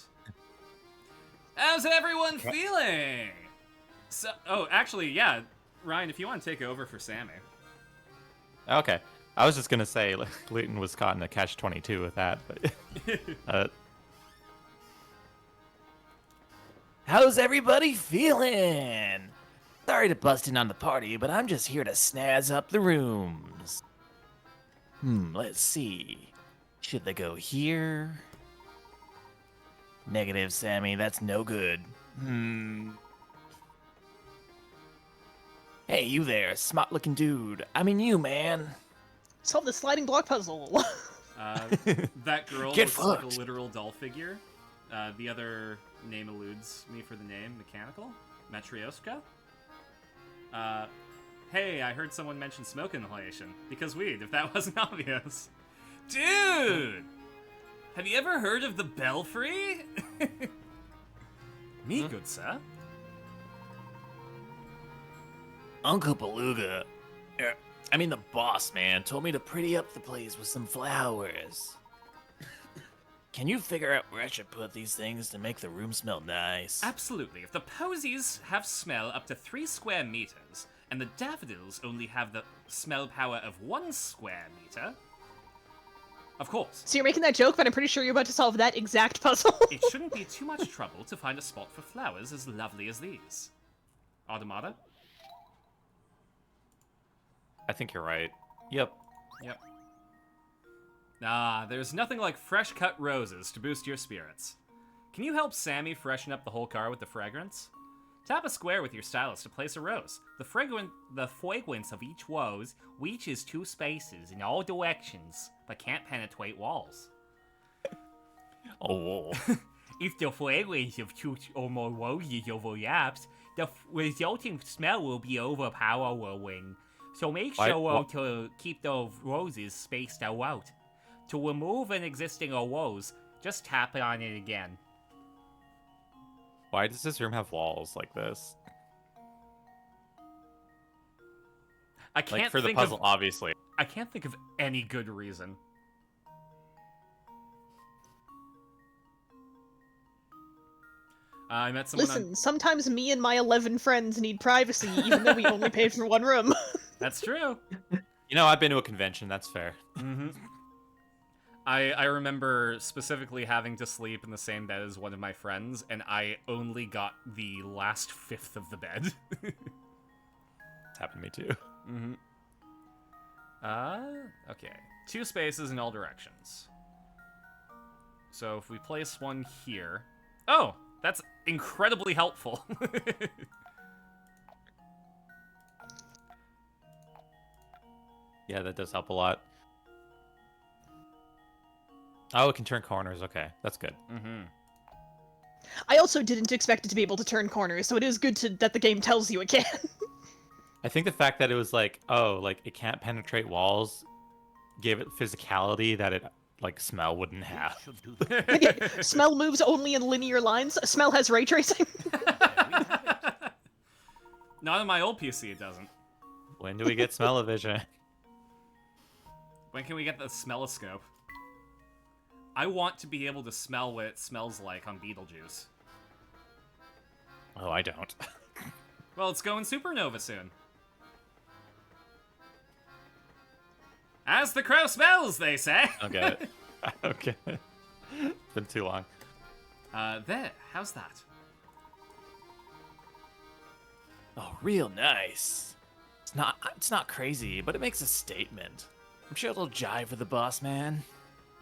How's everyone feeling? So, oh, actually, yeah. Ryan, if you want to take over for Sammy. Okay. I was just gonna say Luton was caught in a catch-22 with that, but How's everybody feeling? Sorry to bust in on the party, but I'm just here to snazz up the rooms. Let's see. Should they go here? Negative, Sammy. That's no good. Hey, you there, smart-looking dude. I mean you, man. Solve the sliding block puzzle. That girl Get looks like fucked. a literal doll figure. The other name eludes me for the name. Mechanical? Matryoshka? Hey, I heard someone mention smoke inhalation. Because weed, if that wasn't obvious. Dude! Have you ever heard of the Belfry? Me, good sir. Uncle Beluga. The boss, man, told me to pretty up the place with some flowers. Can you figure out where I should put these things to make the room smell nice? Absolutely. If the posies have smell up to 3 square meters, and the daffodils only have the smell power of 1 square meter, of course, So you're making that joke, but I'm pretty sure you're about to solve that exact puzzle. it shouldn't be too much trouble to find a spot for flowers as lovely as these. Automata? I think you're right. Yep. Yep. Ah, there's nothing like fresh cut roses to boost your spirits. Can you help Sammy freshen up the whole car with the fragrance? Tap a square with your stylus to place a rose. The fragrance of each rose reaches 2 spaces in all directions, but can't penetrate walls. Oh. If the fragrance of 2 or more roses overlaps, the resulting smell will be overpowering. So make Why- sure wha- to keep the roses spaced out. To remove an existing rose, just tap on it again. Why does this room have walls like this? I can't Like for the think puzzle, of obviously. I can't think of any good reason. I met someone. Listen, sometimes me and my 11 friends need privacy, even though we only paid for one room. That's true. You know, I've been to a convention. That's fair. Mm-hmm. I remember specifically having to sleep in the same bed as one of my friends, and I only got the last fifth of the bed. It's happened to me too. Mm-hmm. Okay. 2 spaces in all directions. So if we place one here... Oh! That's incredibly helpful. Yeah, that does help a lot. Oh, it can turn corners. Okay, that's good. Mm-hmm. I also didn't expect it to be able to turn corners, so it is good that the game tells you it can. I think the fact that it was like, oh, like it can't penetrate walls, gave it physicality that it like smell wouldn't have. Should do that. Smell moves only in linear lines. Smell has ray tracing. Not on my old PC, it doesn't. When do we get smell-o-vision? When can we get the smelloscope? I want to be able to smell what it smells like on Beetlejuice. Oh, I don't. Well, it's going supernova soon. As the crow smells, they say. I don't get it. I don't get it. It's been too long. There. How's that? Oh, real nice. It's not crazy, but it makes a statement. I'm sure it'll jive with the boss man.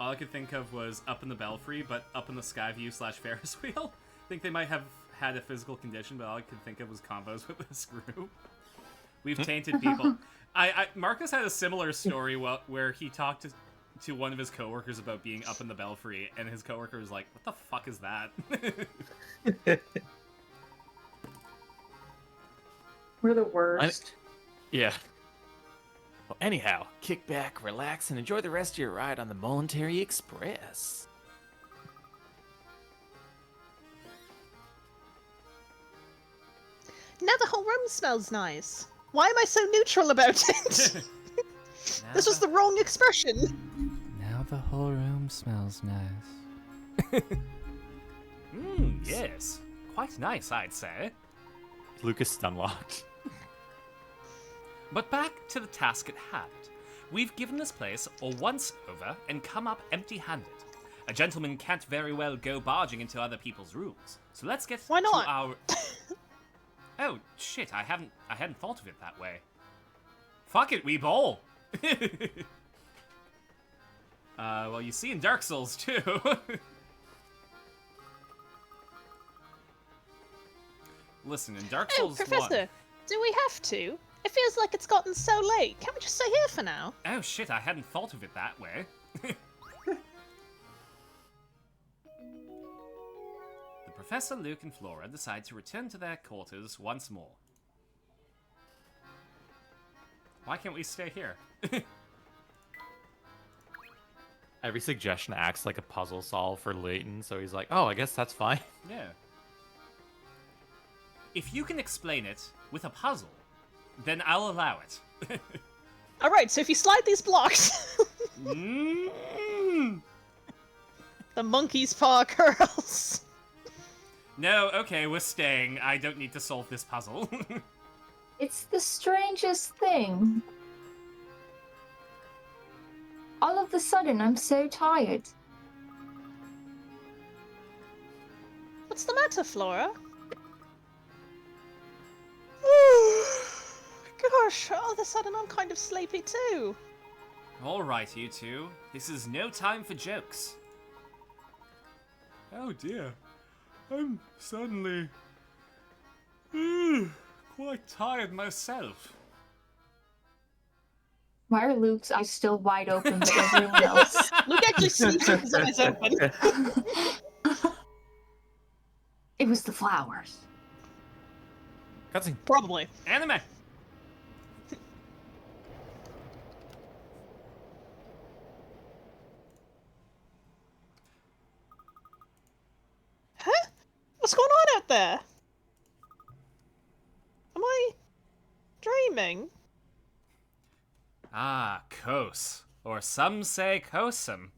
All I could think of was Up in the Belfry, but Up in the Skyview/Ferris wheel. I think they might have had a physical condition, but all I could think of was combos with this group. We've tainted people. Marcus had a similar story where he talked to one of his coworkers about being up in the Belfry, and his coworker was like, "What the fuck is that?" We're the worst. Yeah. Well, anyhow, kick back, relax, and enjoy the rest of your ride on the Momentary Express. Now the whole room smells nice. Why am I so neutral about it? This was the wrong expression. Now the whole room smells nice. Yes. Quite nice, I'd say. Lucas Stunlocked. But back to the task at hand. We've given this place a once-over and come up empty-handed. A gentleman can't very well go barging into other people's rooms. So let's get Why not? to our... Oh, shit, I hadn't thought of it that way. Fuck it, we bowl! Well, you see in Dark Souls, too. Listen, in Dark Oh, Souls Professor, 1... do we have to? It feels like it's gotten so late. Can't we just stay here for now? Oh, shit, I hadn't thought of it that way. The Professor, Luke, and Flora decide to return to their quarters once more. Why can't we stay here? Every suggestion acts like a puzzle solve for Leighton, so he's like, oh, I guess that's fine. Yeah. If you can explain it with a puzzle, then I'll allow it. Alright, so if you slide these blocks, Mm. the monkey's paw curls. No, okay, we're staying. I don't need to solve this puzzle. It's the strangest thing. All of a sudden, I'm so tired. What's the matter, Flora? Gosh, all of a sudden I'm kind of sleepy too. All right, you two. This is no time for jokes. Oh dear. I'm suddenly quite tired myself. Why are Luke's eyes still wide open, but everyone else? Luke actually sleeps with his eyes open. It was the flowers. Cutscene. Probably. Anime. Huh? What's going on out there? Am I dreaming? Ah, Kos. Or some say Kosum.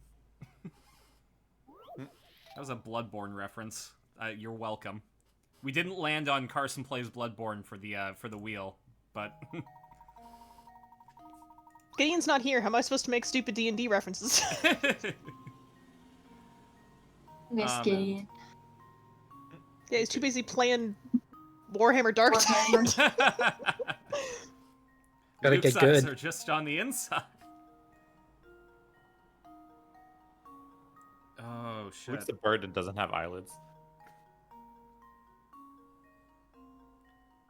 That was a Bloodborne reference. You're welcome. We didn't land on Carson Plays Bloodborne for the wheel, but... Gideon's not here. How am I supposed to make stupid D&D references? Miss man. Gideon. Yeah, he's too busy playing Warhammer Dark Tide. Warhammer. Gotta Luke's get eyes good. are just on the inside. Oh, shit. Luke's the bird that doesn't have eyelids.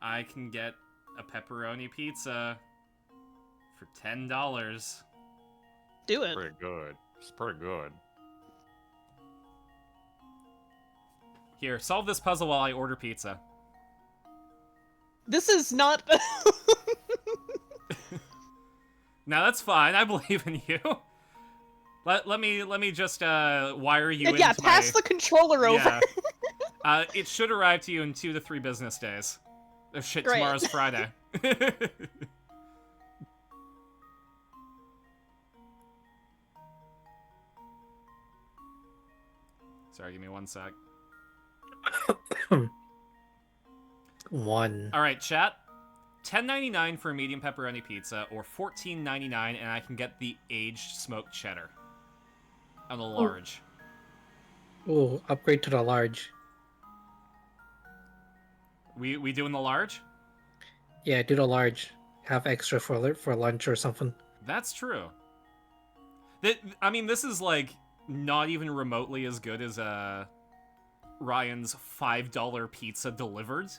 I can get a pepperoni pizza for $10. Do it. Pretty good. It's pretty good. Here, solve this puzzle while I order pizza. This is not... Now that's fine. I believe in you. Let me just wire you yeah, into pass my... the controller over. Yeah. It should arrive to you in 2 to 3 business days. Oh shit, Great. tomorrow's Friday. Sorry, give me 1 sec. 1. Alright, chat. $10.99 for a medium pepperoni pizza, or $14.99, and I can get the aged smoked cheddar. On a large. Ooh, upgrade to the large. We doing the large? Yeah, do the large. Have extra for lunch or something. That's true. I mean, this is like not even remotely as good as Ryan's $5 pizza delivered.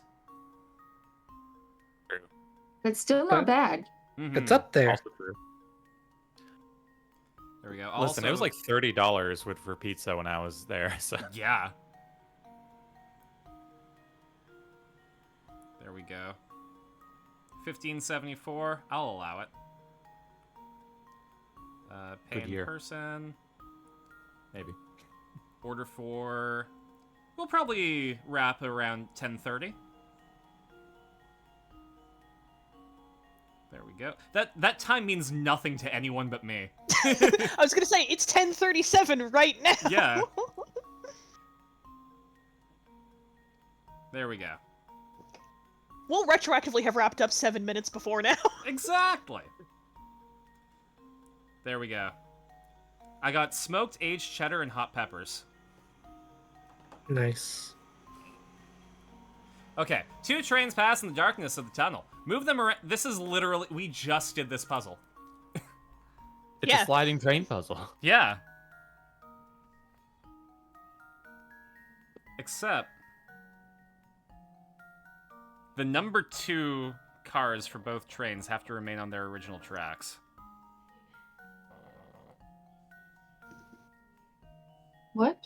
But still not bad. Mhm. It's up there. Also true. There we go. Listen, it was like $30 for pizza when I was there. So Yeah. There we go. $15.74. I'll allow it. Pay Good in year. person. maybe. Order for... We'll probably wrap around 10:30. There we go. That time means nothing to anyone but me. I was gonna say, it's 10:37 right now! Yeah. There we go. We'll retroactively have wrapped up 7 minutes before now. Exactly. There we go. I got smoked aged cheddar and hot peppers. Nice. Okay, 2 trains pass in the darkness of the tunnel. Move them around. This is literally... We just did this puzzle. It's Yeah. a sliding train puzzle. Yeah. Except... the number 2 cars for both trains have to remain on their original tracks. What?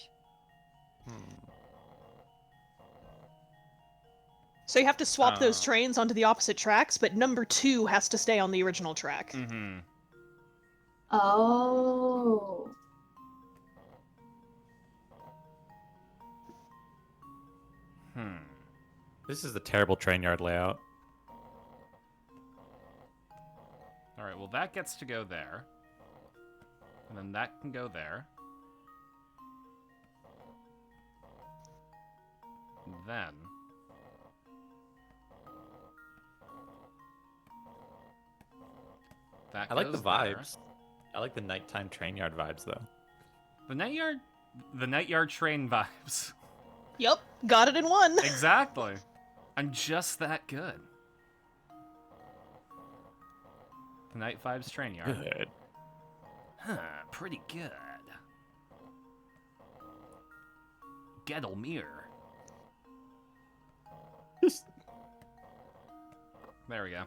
So you have to swap those Oh. trains onto the opposite tracks, but number 2 has to stay on the original track. Mm-hmm. Oh. This is the terrible train yard layout. Alright, well that gets to go there. And then that can go there. And then... that I like the goes there. vibes. I like the nighttime train yard vibes though. The night yard train vibes. Yup, got it in one. Exactly. I'm just that good. The night vibes train yard. Good. Huh, pretty good. Gettelmere. There we go.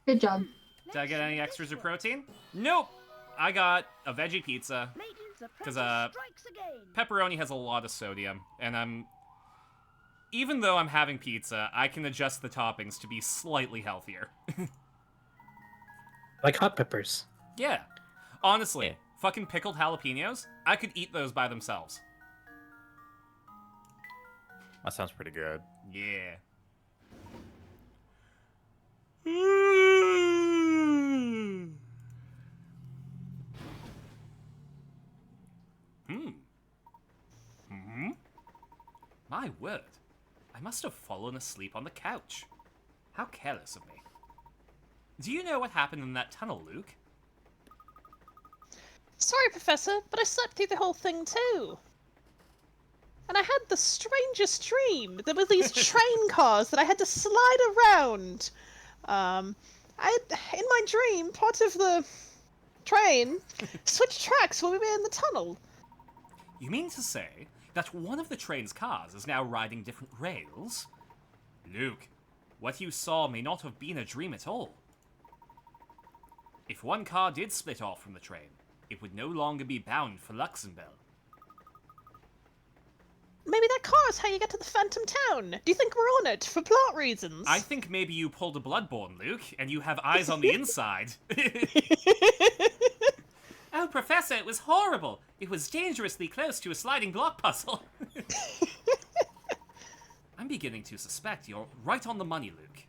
Good job. Did I get any extras of protein? Nope! I got a veggie pizza. Mateys, the 'Cause, pressure strikes again. Pepperoni has a lot of sodium, and I'm even though I'm having pizza, I can adjust the toppings to be slightly healthier. Like hot peppers. Yeah. Honestly, Yeah. fucking pickled jalapenos, I could eat those by themselves. That sounds pretty good. Yeah. My word. I must have fallen asleep on the couch. How careless of me. Do you know what happened in that tunnel, Luke? Sorry, Professor, but I slept through the whole thing too. And I had the strangest dream. There were these train cars that I had to slide around. In my dream, part of the train switched tracks while we were in the tunnel. You mean to say that one of the train's cars is now riding different rails? Luke, what you saw may not have been a dream at all. If one car did split off from the train, it would no longer be bound for Luxembourg. Maybe that car is how you get to the Phantom Town. Do you think we're on it for plot reasons? I think maybe you pulled a Bloodborne, Luke, and you have eyes on the inside. Oh, Professor, it was horrible. It was dangerously close to a sliding block puzzle. I'm beginning to suspect you're right on the money, Luke.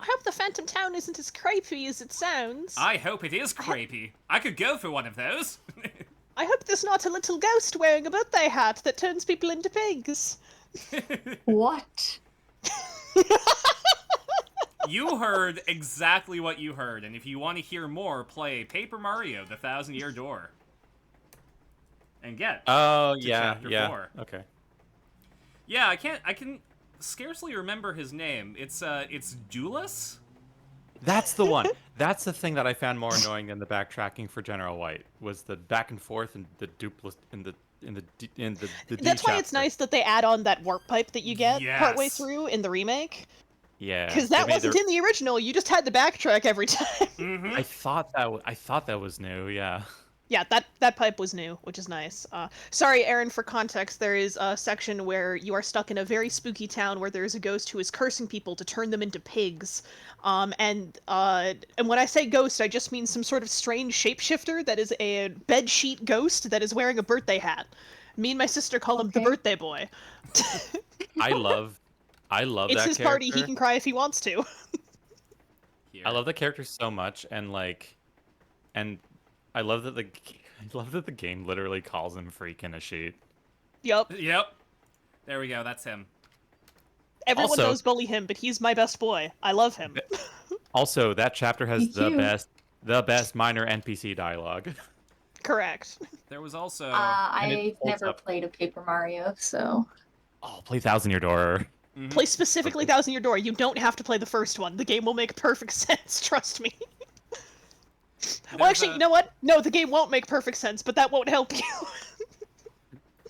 I hope the Phantom Town isn't as creepy as it sounds. I hope it is creepy. I could go for one of those. I hope there's not a little ghost wearing a birthday hat that turns people into pigs. What? You heard exactly what you heard, and if you want to hear more, play Paper Mario: The Thousand-Year Door. And get Oh, to yeah, chapter yeah. 4. Okay. Yeah, I can scarcely remember his name. It's Duelus? That's the one. That's the thing that I found more annoying than the backtracking for General White was the back and forth and the duplicate in the D That's why it's chapter. nice that they add on that warp pipe that you get partway Yes. through in the remake. Yeah, Because they that made wasn't in the original, you just had to backtrack every time. Mm-hmm. I thought that was new. Yeah. Yeah, that pipe was new, which is nice. Sorry, Aaron, for context, there is a section where you are stuck in a very spooky town where there is a ghost who is cursing people to turn them into pigs. And when I say ghost, I just mean some sort of strange shapeshifter that is a bedsheet ghost that is wearing a birthday hat. Me and my sister call him the Okay. birthday boy. I love It's that his character. party, he can cry if he wants to. Here. I love the character so much, and I love that the game literally calls him freak in a sheet. Yup. Yep. There we go. That's him. Everyone Also- knows bully him, but he's my best boy. I love him. Also, that chapter has Me the too. best minor NPC dialogue. Correct. There was also and I've it holds never up. played a Paper Mario, so Oh, play Thousand Year Door. Mhm. Play specifically Thousand Year Door. You don't have to play the first one. The game will make perfect sense, trust me. Well, There's actually, a- you know what? No, the game won't make perfect sense, but that won't help you.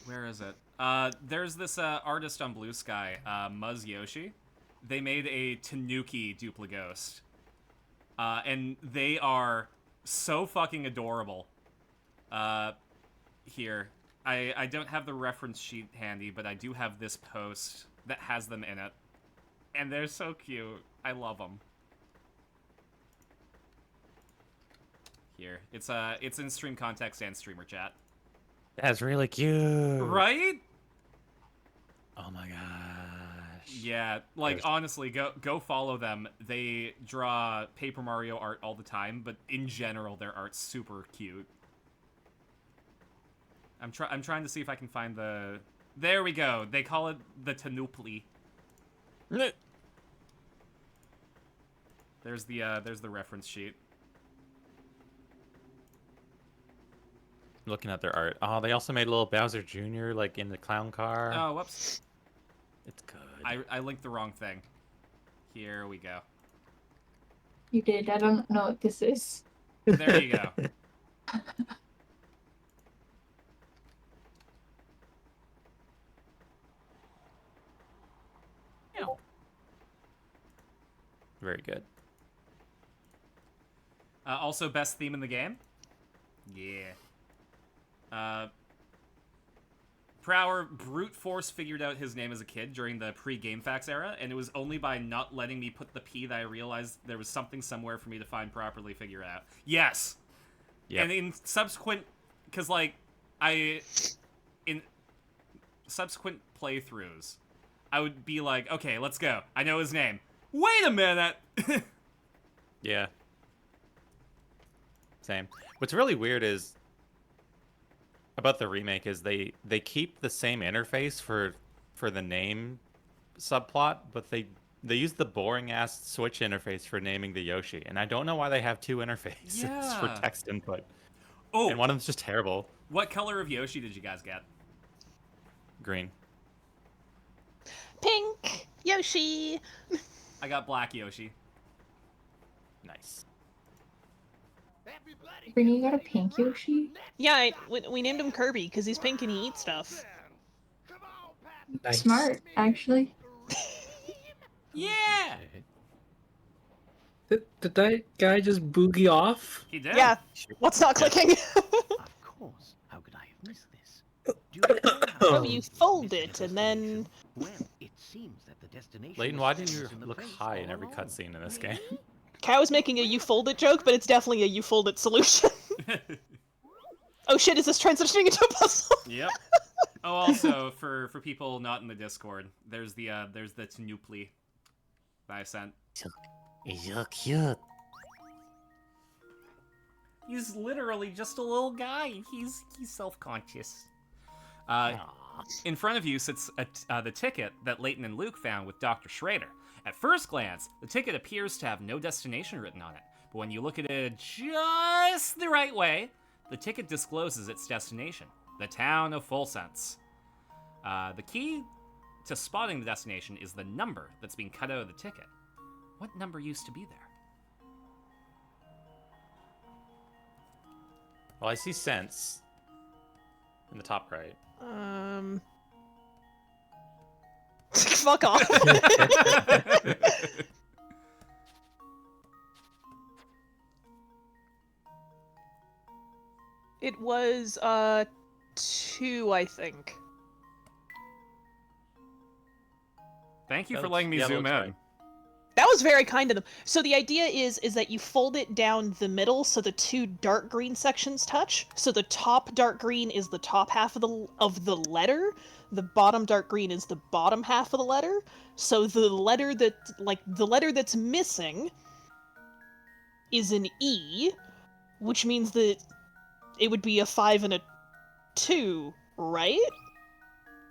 Where is it? There's this artist on Blue Sky, Muzz Yoshi. They made a Tanuki Duplighost. And they are so fucking adorable. Here. I don't have the reference sheet handy, but I do have this post that has them in it. And they're so cute. I love them. Here. It's in stream context and streamer chat. That's really cute. Right? Oh my gosh. Yeah, like There's- honestly, go follow them. They draw Paper Mario art all the time, but in general, their art's super cute. I'm trying to see if I can find the. There we go. They call it the Tanupli. There's the reference sheet. Looking at their art. Oh, they also made a little Bowser Jr. like in the clown car. Oh, whoops! It's good. I linked the wrong thing. Here we go. you did. I don't know what this is. There you go. Very good. Also, best theme in the game. Yeah. Prower brute force figured out his name as a kid during the pre-Game Facts era, and it was only by not letting me put the P that I realized there was something somewhere for me to find properly figure it out. Yes! Yep. And in subsequent... Because, in subsequent playthroughs, I would be like, okay, let's go. I know his name. Wait a minute! Yeah. Same. What's really weird is about the remake is they keep the same interface for the name subplot, but they use the boring ass Switch interface for naming the Yoshi, and I don't know why they have two interfaces for Yeah. text input. Oh, And one of them's just terrible. what color of Yoshi did you guys get? Green. Pink Yoshi. I got black Yoshi. Nice. Brittany, you got a pink Yoshi? Yeah, we named him Kirby because he's pink and he eats stuff. Nice. Smart, actually. Yeah! Did that guy just boogie off? He did. Yeah, what's not clicking? Of course. How could I have missed this? Do you know how Oh, you fold it and then... Well, it seems that the destination Layton, was why didn't famous you in the look place high in all every along. cutscene in this game? Cow is making a you fold it joke, but it's definitely a you fold it solution. Oh shit, is this transitioning into a puzzle? Yep. Oh, also for people not in the Discord, there's the Tanooply that I sent. He's so cute. He's literally just a little guy. He's self-conscious. In front of you sits the ticket that Layton and Luke found with Dr. Schrader. At first glance, the ticket appears to have no destination written on it, but when you look at it just the right way, the ticket discloses its destination, the town of Full Sense. The key to spotting the destination is the number that's being cut out of the ticket. What number used to be there? Well, I see sense in the top right. Fuck off. It was, 2, I think. Thank you That for looks- letting me yeah, that zoom in. looks right. That was very kind of them. So the idea is that you fold it down the middle so the two dark green sections touch. So the top dark green is the top half of the letter. The bottom dark green is the bottom half of the letter. So the letter that's missing is an E, which means that it would be a 5 and a 2, right?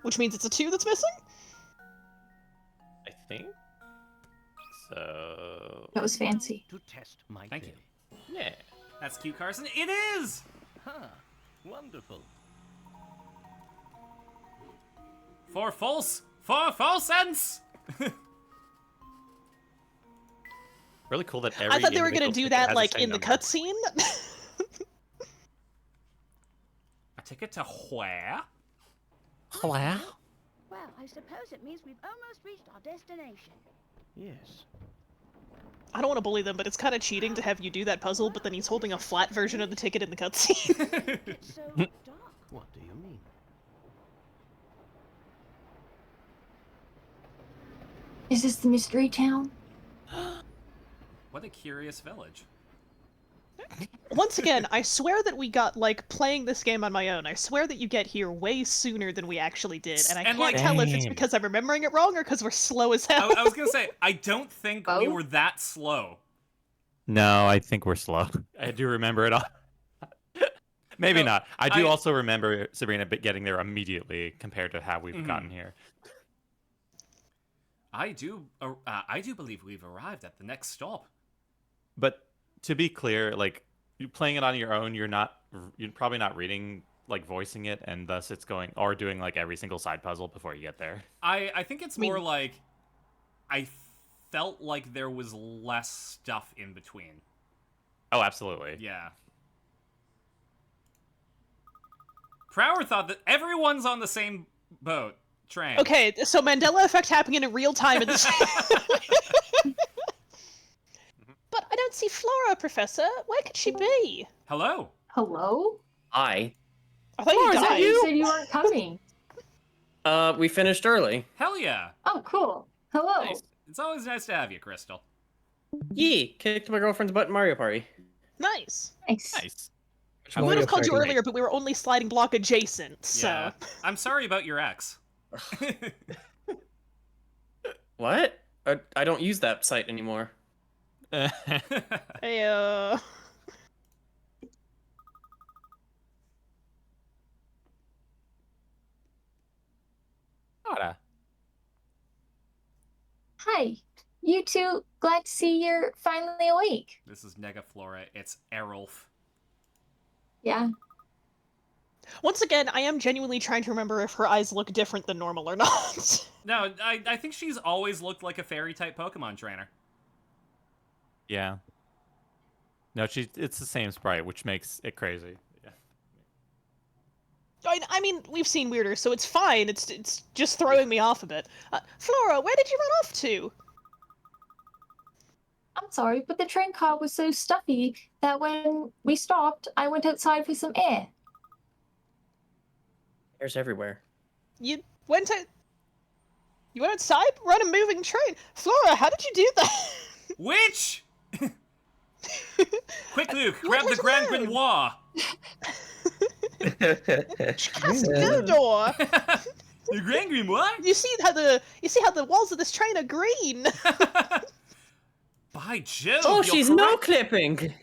Which means it's a 2 that's missing? I think so. That was fancy. To test my Thank you. theory. Yeah. That's cute, Carson. It is! Huh. Wonderful. For full sense! Really cool that every I thought they were gonna individual do ticket that has like the same in the number. cutscene. A ticket to where? Well, I suppose it means we've almost reached our destination. Yes. I don't want to bully them, but it's kind of cheating to have you do that puzzle, but then he's holding a flat version of the ticket in the cutscene. It's so dark. What do you mean? Is this the mystery town? What a curious village. Once again, I swear that we got, like, playing this game on my own, I swear that you get here way sooner than we actually did, and I And, can't like- tell if it's Same. because I'm remembering it wrong or because we're slow as hell. I was gonna say, I don't think we Both? were that slow. No, I think we're slow. I do remember it all. Maybe No, not. I do I- also remember Sabrina getting there immediately compared to how we've Mhm. gotten here. I do believe we've arrived at the next stop. But to be clear, like you playing it on your own, you're probably not reading, like voicing it, and thus it's going or doing like every single side puzzle before you get there. I think it's I mean- more like I felt like there was less stuff in between. Oh, absolutely. Yeah. Prower thought that everyone's on the same boat. Train. Okay, so Mandela effect happening in real time in this. But I don't see Flora, Professor. Where could she be? Hello. Hello? Hi. I thought you I thought died. you said you weren't coming. We finished early. Hell yeah! Oh, cool. Hello. Nice. It's always nice to have you, Crystal. Yee! Kicked my girlfriend's butt in Mario Party. Nice. Nice. Nice. I would have called you Party. earlier, but we were only sliding block adjacent, so. Yeah. I'm sorry about your ex. What? I don't use that site anymore. Hey, Nada. Hi. You two, glad to see you're finally awake. This is Negaflora. It's Errolf. Yeah. Once again, I am genuinely trying to remember if her eyes look different than normal or not. No, I think she's always looked like a fairy-type Pokemon trainer. Yeah. No, it's the same sprite, which makes it crazy. Yeah. I mean, we've seen weirder, so it's fine. It's just throwing me off a bit. Flora, where did you run off to? I'm sorry, but the train car was so stuffy that when we stopped, I went outside for some air. There's everywhere. You went outside? We're on a moving train. Flora, how did you do that? Witch! Quick, Luke, What grab the was Grand that? Grimoire! Cast Gildor! The Grand Grimoire? You see how the walls of this train are green. By Jove, Oh, you're she's correct. no clipping.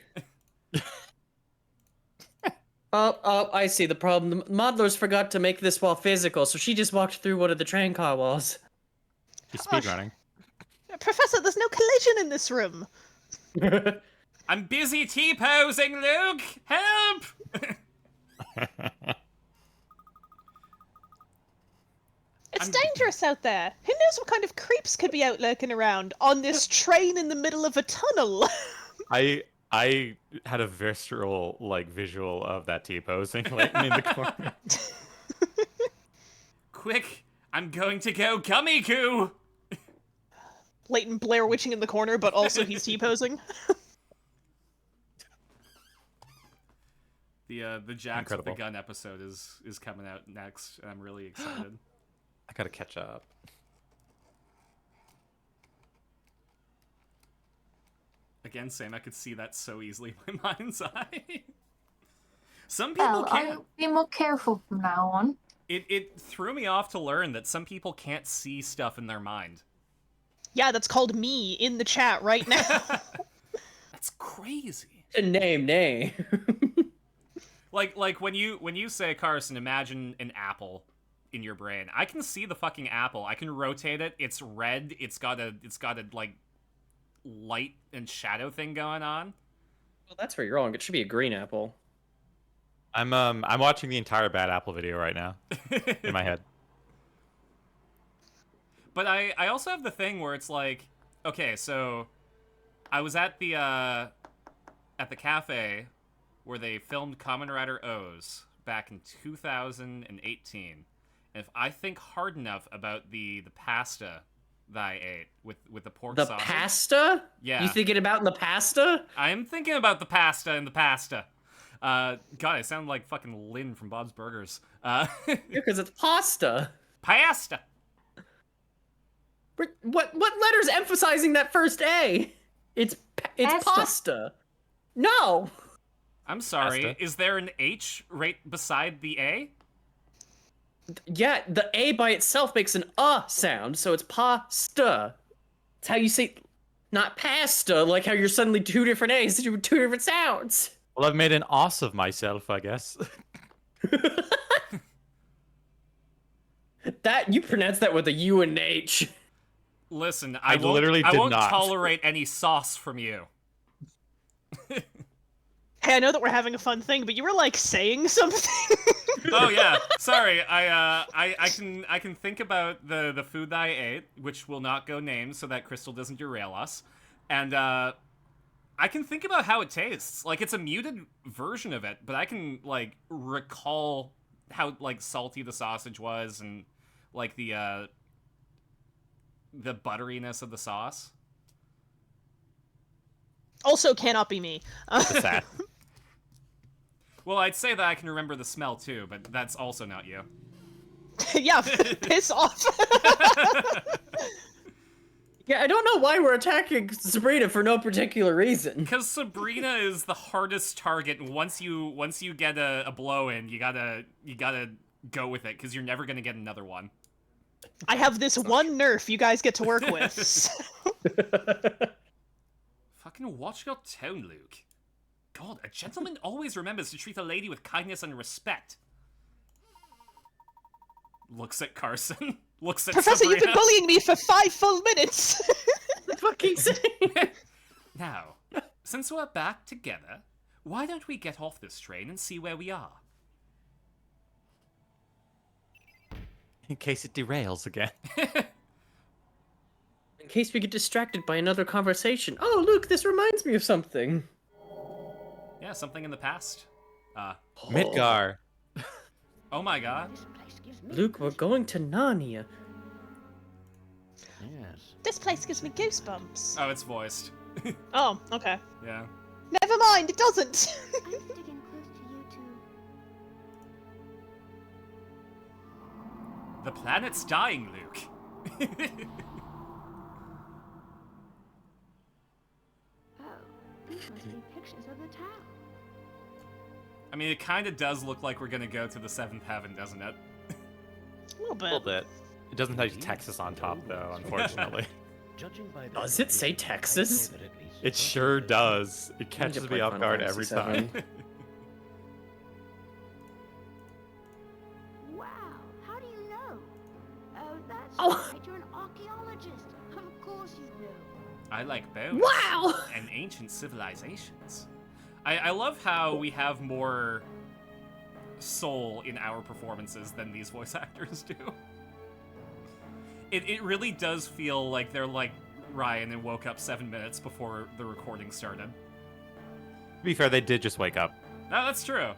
Oh, I see the problem. The modelers forgot to make this wall physical, so she just walked through one of the train car walls. She's Oh, speedrunning. Professor, there's no collision in this room. I'm busy T-posing, Luke! Help! It's I'm- dangerous out there. Who knows what kind of creeps could be out lurking around on this train in the middle of a tunnel? I had a visceral visual of that T-posing in the corner. Quick, I'm going to go Gummy-Goo! Leighton Blair witching in the corner, but also he's T-posing. The Jax with the Incredible. Gun episode is coming out next, and I'm really excited. I gotta catch up. Again, same, I could see that so easily in my mind's eye. Some people Well, can't. I'll be more careful from now on. It threw me off to learn that some people can't see stuff in their mind. Yeah, that's called me in the chat right now. That's crazy. Name. Like when you say, Carson, imagine an apple in your brain. I can see the fucking apple. I can rotate it. It's red. It's got a like light and shadow thing going on. Well, that's where you're wrong. It should be a green apple. I'm watching the entire Bad Apple video right now in my head. But I also have the thing where it's like, okay, so I was at the cafe where they filmed Kamen Rider O's back in 2018. And if I think hard enough about the pasta that I ate with the pork The sausage. pasta? Yeah. You thinking about the pasta? I am thinking about the pasta and the pasta. God, I sound like fucking Lynn from Bob's Burgers. Because it's pasta. Pasta! What letter's emphasizing that first A? It's Pasta. pasta. No. I'm sorry, Pasta. is there an H right beside the A? Yeah, the A by itself makes an sound, so it's pasta. It's how you say, not pasta, like how you're suddenly two different A's with two different sounds. Well, I've made an ass of myself, I guess. That you pronounce that with a U and an H. Listen, I literally I did won't not. tolerate any sauce from you. Hey, I know that we're having a fun thing, but you were like saying something. Oh yeah, sorry. I can think about the food that I ate, which will not go named so that Crystal doesn't derail us, and I can think about how it tastes. Like, it's a muted version of it, but I can like recall how like salty the sausage was and like the butteriness of the sauce. Also, cannot be me. It's sad. Well, I'd say that I can remember the smell too, but that's also not you. Yeah, piss off. Yeah, I don't know why we're attacking Sabrina for no particular reason. Because Sabrina is the hardest target, and once you get a blow in, you gotta go with it, because you're never gonna get another one. I have this one nerf you guys get to work with. Fucking watch your tone, Luke. God, a gentleman always remembers to treat a lady with kindness and respect. Looks at Carson. Looks at Professor, Sabrina. you've been bullying me for 5 full minutes. Fucking saying. Now, since we're back together, why don't we get off this train and see where we are? In case it derails again. In case we get distracted by another conversation. Oh, look, this reminds me of something. Yeah, something in the past. Midgar. Oh my god. This place gives me Luke, we're going to Narnia. Yes. This place gives me goosebumps. Oh, it's voiced. Oh, okay. Yeah. Never mind, it doesn't. I'm sticking close to you two. The planet's dying, Luke. Oh, these must be pictures of the town. I mean, it kind of does look like we're gonna go to the 7th heaven, doesn't it? A little A little bit. bit. It doesn't have Texas on top, though, unfortunately. Judging by the Does it say Texas? It sure does. It catches to me play off Final guard Fantasy every VII. time. Wow, how do you know? Oh, that's Oh. right, you're an archaeologist. Of course you do. I like both. Wow! And ancient civilizations. I love how we have more soul in our performances than these voice actors do. It really does feel like they're like Ryan and woke up 7 minutes before the recording started. To be fair, they did just wake up. No, that's true.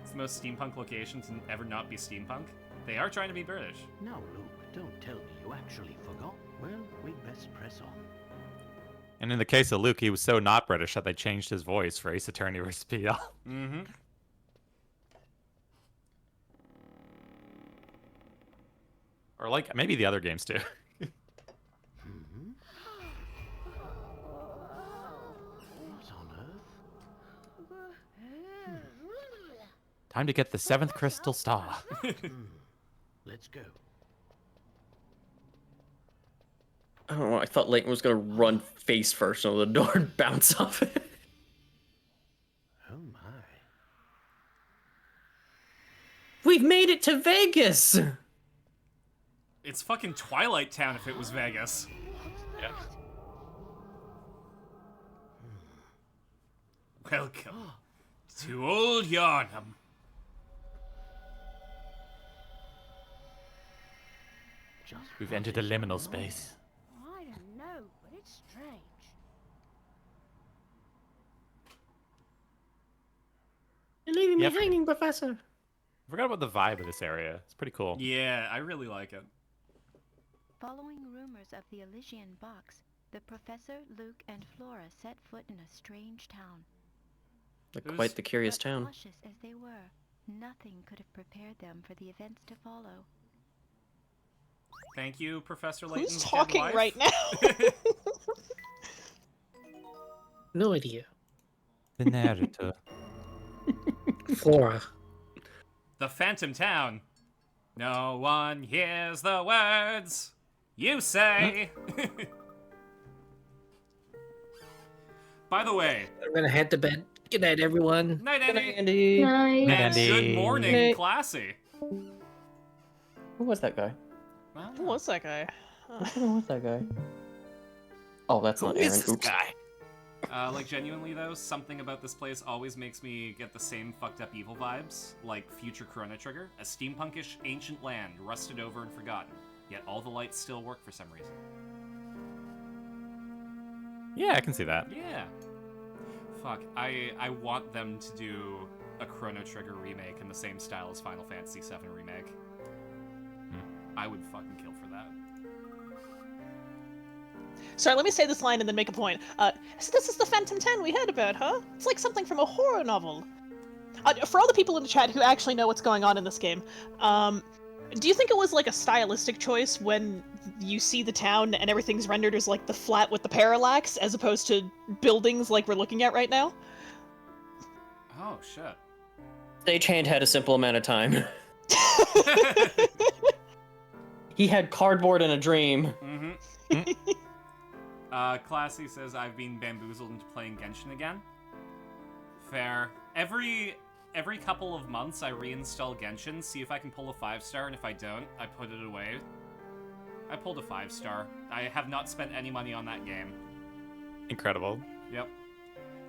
It's the most steampunk location to ever not be steampunk. They are trying to be British. Now, Luke, don't tell me you actually forgot. Well, we'd best press on. And in the case of Luke, he was so not British that they changed his voice for Ace Attorney vs. PL. Mm-hmm. Or like, maybe the other games too. Hmm? What on earth? Time to get the 7th crystal star. Let's go. I don't know, I thought Leighton was gonna run face first on the door and bounce off it. Oh my. We've made it to Vegas! It's fucking Twilight Town if it was Vegas. Yeah. Welcome to Old Yarnum. Just We've what entered is a liminal going on? space. I don't know, but it's strange. You're leaving me Yep. hanging, Professor. I forgot about the vibe of this area. It's pretty cool. Yeah, I really like it. Following rumors of the Elysian box, the Professor, Luke, and Flora set foot in a strange town. Quite the curious But town. cautious as they were, nothing could have prepared them for the events to follow. Thank you, Professor Layton's Who's dead talking wife. right now? No idea. The narrator. Flora. The Phantom Town. No one hears the words you say. By the way, I'm gonna head to bed. Good night, everyone. night, Andy. Andy. Nice. And Andy. good morning, Hey. Classy. Who was that guy? Well, Who was that guy? Who was that guy? Oh, that's Who not is Aaron. this Oops. guy? Like, genuinely, though, something about this place always makes me get the same fucked up evil vibes, like future Chrono Trigger, a steampunkish ancient land, rusted over and forgotten, yet all the lights still work for some reason. Yeah, I can see that. Yeah. Fuck, I want them to do a Chrono Trigger remake in the same style as Final Fantasy VII Remake. I would fucking kill for that. Sorry, let me say this line and then make a point. So this is the Phantom 10 we heard about, huh? It's like something from a horror novel. For all the people in the chat who actually know what's going on in this game, do you think it was like a stylistic choice when you see the town and everything's rendered as like the flat with the parallax as opposed to buildings like we're looking at right now? Oh, shit. Stagehand had a simple amount of time. He had cardboard and a dream. Classy says, I've been bamboozled into playing Genshin again. Fair. Every couple of months, I reinstall Genshin, see if I can pull a 5-star, and if I don't, I put it away. I pulled a 5-star. I have not spent any money on that game. Incredible. Yep.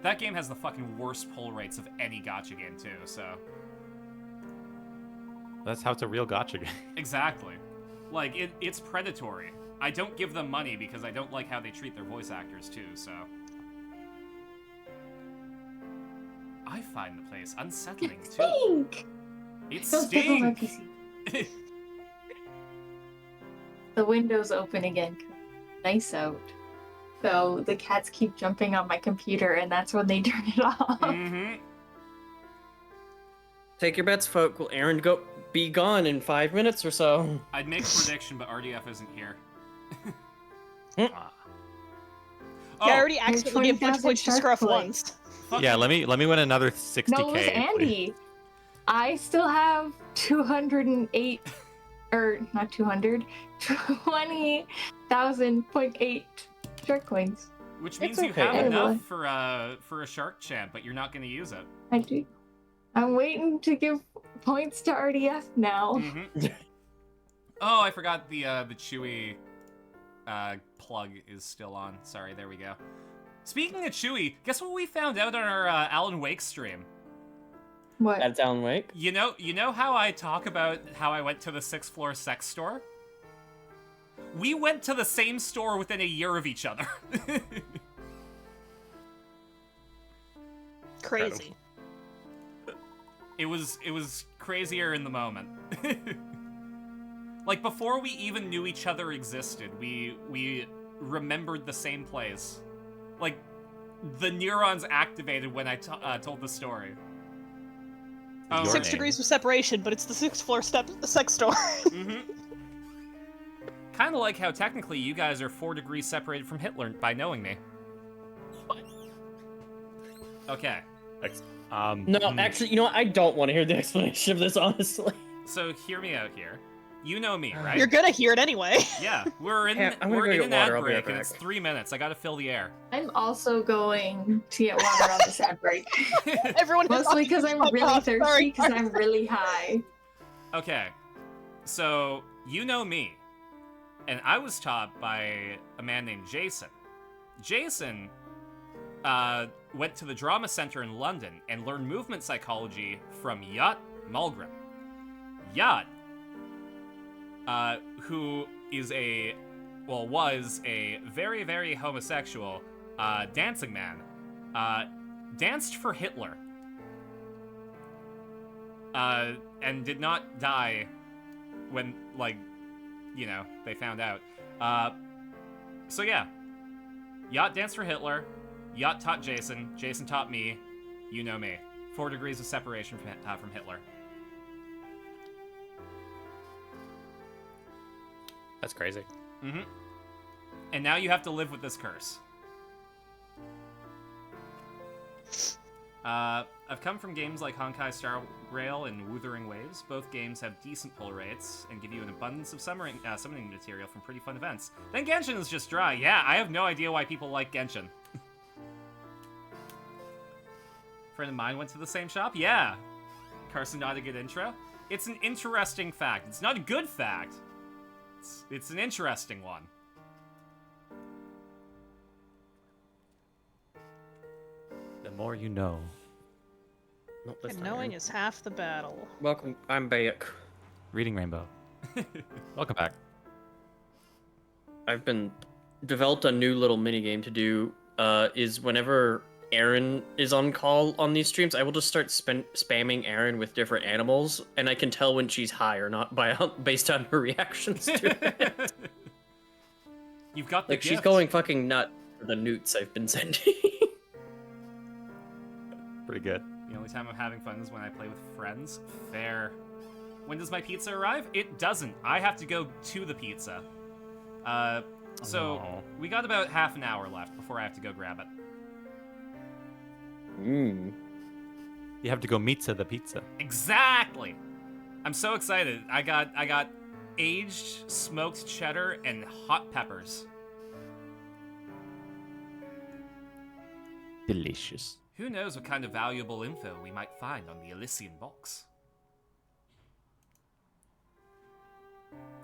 That game has the fucking worst pull rates of any gacha game, too, so... That's how it's a real gacha game. Exactly. Like, it's predatory. I don't give them money because I don't like how they treat their voice actors, too, so... I find the place unsettling, too. Stink! It's Don't step on my stink! PC. The window's open again. Nice out. So the cats keep jumping on my computer, and that's when they turn it off. Mm-hmm. Take your bets, folk. Will Aaron be gone in 5 minutes or so? I'd make a prediction, but RDF isn't here. Yeah, I already accidentally gave 20 points to Scruff once. Yeah, let me win another 60k. No, it was Andy. I still have 208, or not 200, 20,000.8 shark coins. Which means It's you okay. have Anyway. enough for a shark champ, but you're not going to use it. I do. I'm waiting to give points to RDF now. Mhm. Oh, I forgot the Chewy plug is still on. Sorry, there we go. Speaking of Chewy, guess what we found out on our Alan Wake stream? What? That's Alan Wake. You know how I talk about how I went to the 6th floor sex store? We went to the same store within a year of each other. Crazy. It was crazier in the moment. Like, before we even knew each other existed, we remembered the same place. Like, the neurons activated when I told the story. Oh, 6 degrees of separation, but it's the 6th floor sex store. Kind of like how technically you guys are 4 degrees separated from Hitler by knowing me. What? Okay. No, actually, you know what? I don't want to hear the explanation of this, honestly. So hear me out here. You know me, right? You're gonna hear it anyway. Yeah, we're in Yeah, I'm gonna we're go in get an water. ad I'll be right break, and back. it's 3 minutes. I gotta fill the air. I'm also going to get water on this ad break. Everyone has Mostly because I'm really thirsty Sorry. because I'm really high. Okay, so you know me, and I was taught by a man named Jason. Jason went to the Drama Center in London and learned movement psychology from Yacht Mulgrim. Yacht, who is was a very, very homosexual dancing man, danced for Hitler, and did not die when, they found out. So yeah, Yacht danced for Hitler, Yacht taught Jason, Jason taught me, you know me. 4 degrees of separation from Hitler. That's crazy. Mm-hmm. And now you have to live with this curse. I've come from games like Honkai Star Rail and Wuthering Waves. Both games have decent pull rates and give you an abundance of summoning material from pretty fun events. Then Genshin is just dry. Yeah, I have no idea why people like Genshin. Friend of mine went to the same shop? Yeah. Carson, not a good intro? It's an interesting fact. It's not a good fact. It's an interesting one. The more you know. Nope, that's And not knowing right. is half the battle. Welcome, I'm back. Reading Rainbow. Welcome back. I've been developed a new little mini game to do. Is whenever Aaron is on call on these streams, I will just start spamming Aaron with different animals, and I can tell when she's high or not based on her reactions to it. You've got the Like she's gift. going fucking nut for the newts I've been sending. Pretty good. The only time I'm having fun is when I play with friends. Fair. When does my pizza arrive? It doesn't. I have to go to the pizza. So Oh. we got about half an hour left before I have to go grab it. Mm. You have to go meet to the pizza. Exactly. I'm so excited. I got aged smoked cheddar and hot peppers. Delicious. Who knows what kind of valuable info we might find on the Elysian box.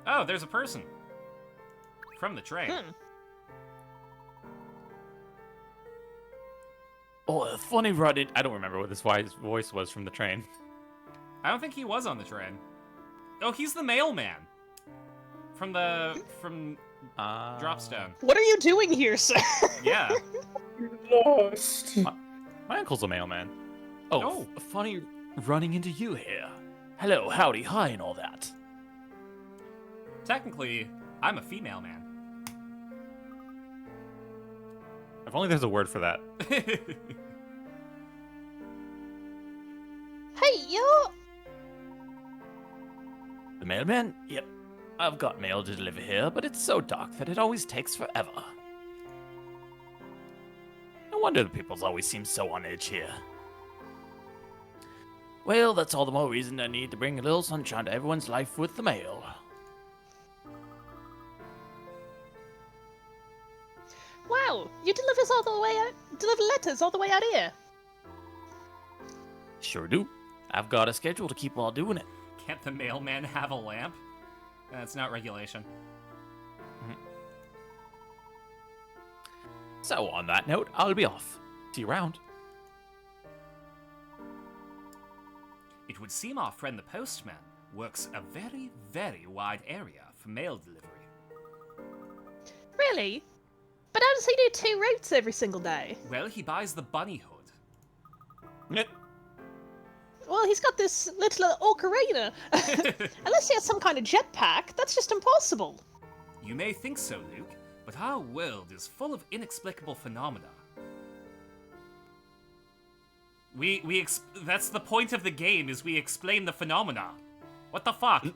Oh, there's a person. From the train. Oh, a funny running. I don't remember what this voice was from the train. I don't think he was on the train. Oh, he's the mailman. From Dropstone. What are you doing here, sir? Yeah. Lost. My uncle's a mailman. Oh, funny running into you here. Hello, howdy, hi, and all that. Technically, I'm a female man. If only there's a word for that. Hey, you! The mailman? Yep. I've got mail to deliver here, but it's so dark that it always takes forever. No wonder the peoples always seem so on edge here. Well, that's all the more reason I need to bring a little sunshine to everyone's life with the mail. Wow, you deliver letters all the way out here. Sure do. I've got a schedule to keep while doing it. Can't the mailman have a lamp? That's not regulation. So, on that note, I'll be off. See you around. It would seem our friend the postman works a very, very wide area for mail delivery. Really? But how does he do 2 routes every single day? Well, he buys the bunny hood. Well, he's got this little ocarina. Unless he has some kind of jetpack, that's just impossible. You may think so, Luke, but our world is full of inexplicable phenomena. That's the point of the game, is we explain the phenomena. What the fuck?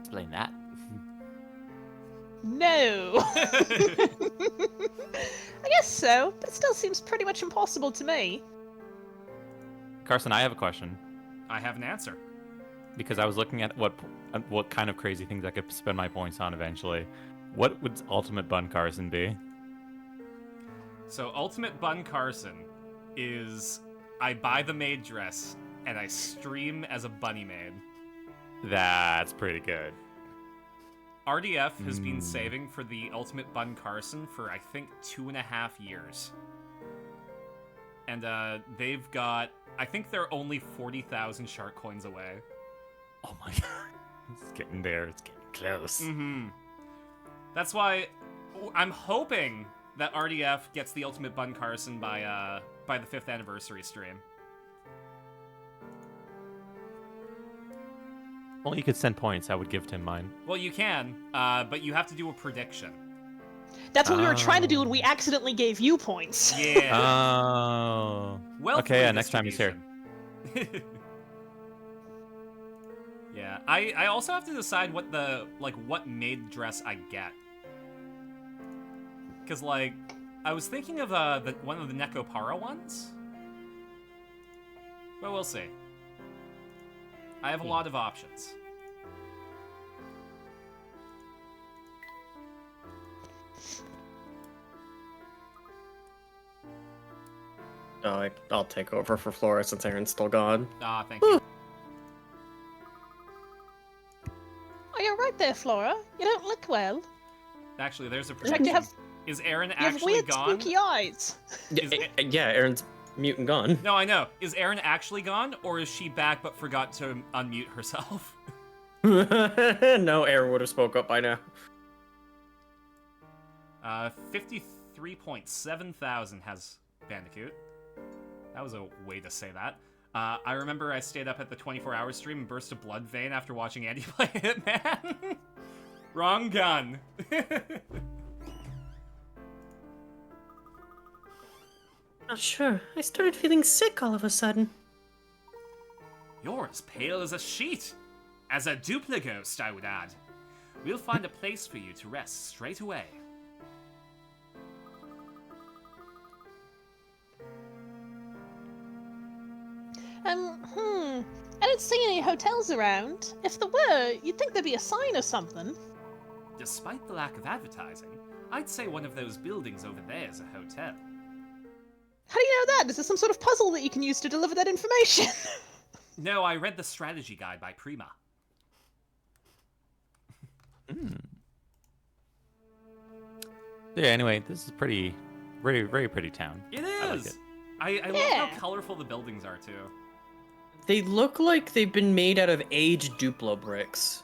Explain that. No. I guess so, but it still seems pretty much impossible to me. Carson, I have a question. I have an answer. Because I was looking at what kind of crazy things I could spend my points on eventually. What would Ultimate Bun Carson be? So, Ultimate Bun Carson is I buy the maid dress and I stream as a bunny maid. That's pretty good. RDF has been saving for the Ultimate Bun Carson for, I think, 2.5 years. And they've got, I think they're only 40,000 shark coins away. Oh my god. It's getting there. It's getting close. Mm-hmm. That's why I'm hoping that RDF gets the Ultimate Bun Carson by the 5th anniversary stream. Well, you could send points. I would give Tim mine. Well, you can, but you have to do a prediction. That's what we were trying to do, and we accidentally gave you points. Yeah. Oh. Well, okay, yeah, next time he's here. Yeah, I also have to decide what maid dress I get. Cause I was thinking of one of the Nekopara ones. But we'll see. I have a lot of options. I'll take over for Flora since Aaron's still gone. Ah, thank you. Oh, you're right there, Flora. You don't look well. Actually, there's a In fact, prediction. Is Aaron You have actually weird, gone? spooky eyes. Yeah, Aaron's mute and gone. No, I know. Is Aaron actually gone, or is she back but forgot to unmute herself? No, Aaron would have spoke up by now. 53.7 thousand has Bandicoot. That was a way to say that. I remember I stayed up at the 24-hour stream and burst a blood vein after watching Andy play Hitman. Wrong gun. Not sure. I started feeling sick all of a sudden. You're as pale as a sheet. As a dupla ghost, I would add. We'll find a place for you to rest straight away. I don't see any hotels around. If there were, you'd think there'd be a sign or something. Despite the lack of advertising, I'd say one of those buildings over there is a hotel. How do you know that? Is there some sort of puzzle that you can use to deliver that information? No, I read the strategy guide by Prima. Yeah, anyway, this is pretty, very, very pretty town. It I like is! it. I love Yeah. how colorful the buildings are, too. They look like they've been made out of aged Duplo bricks.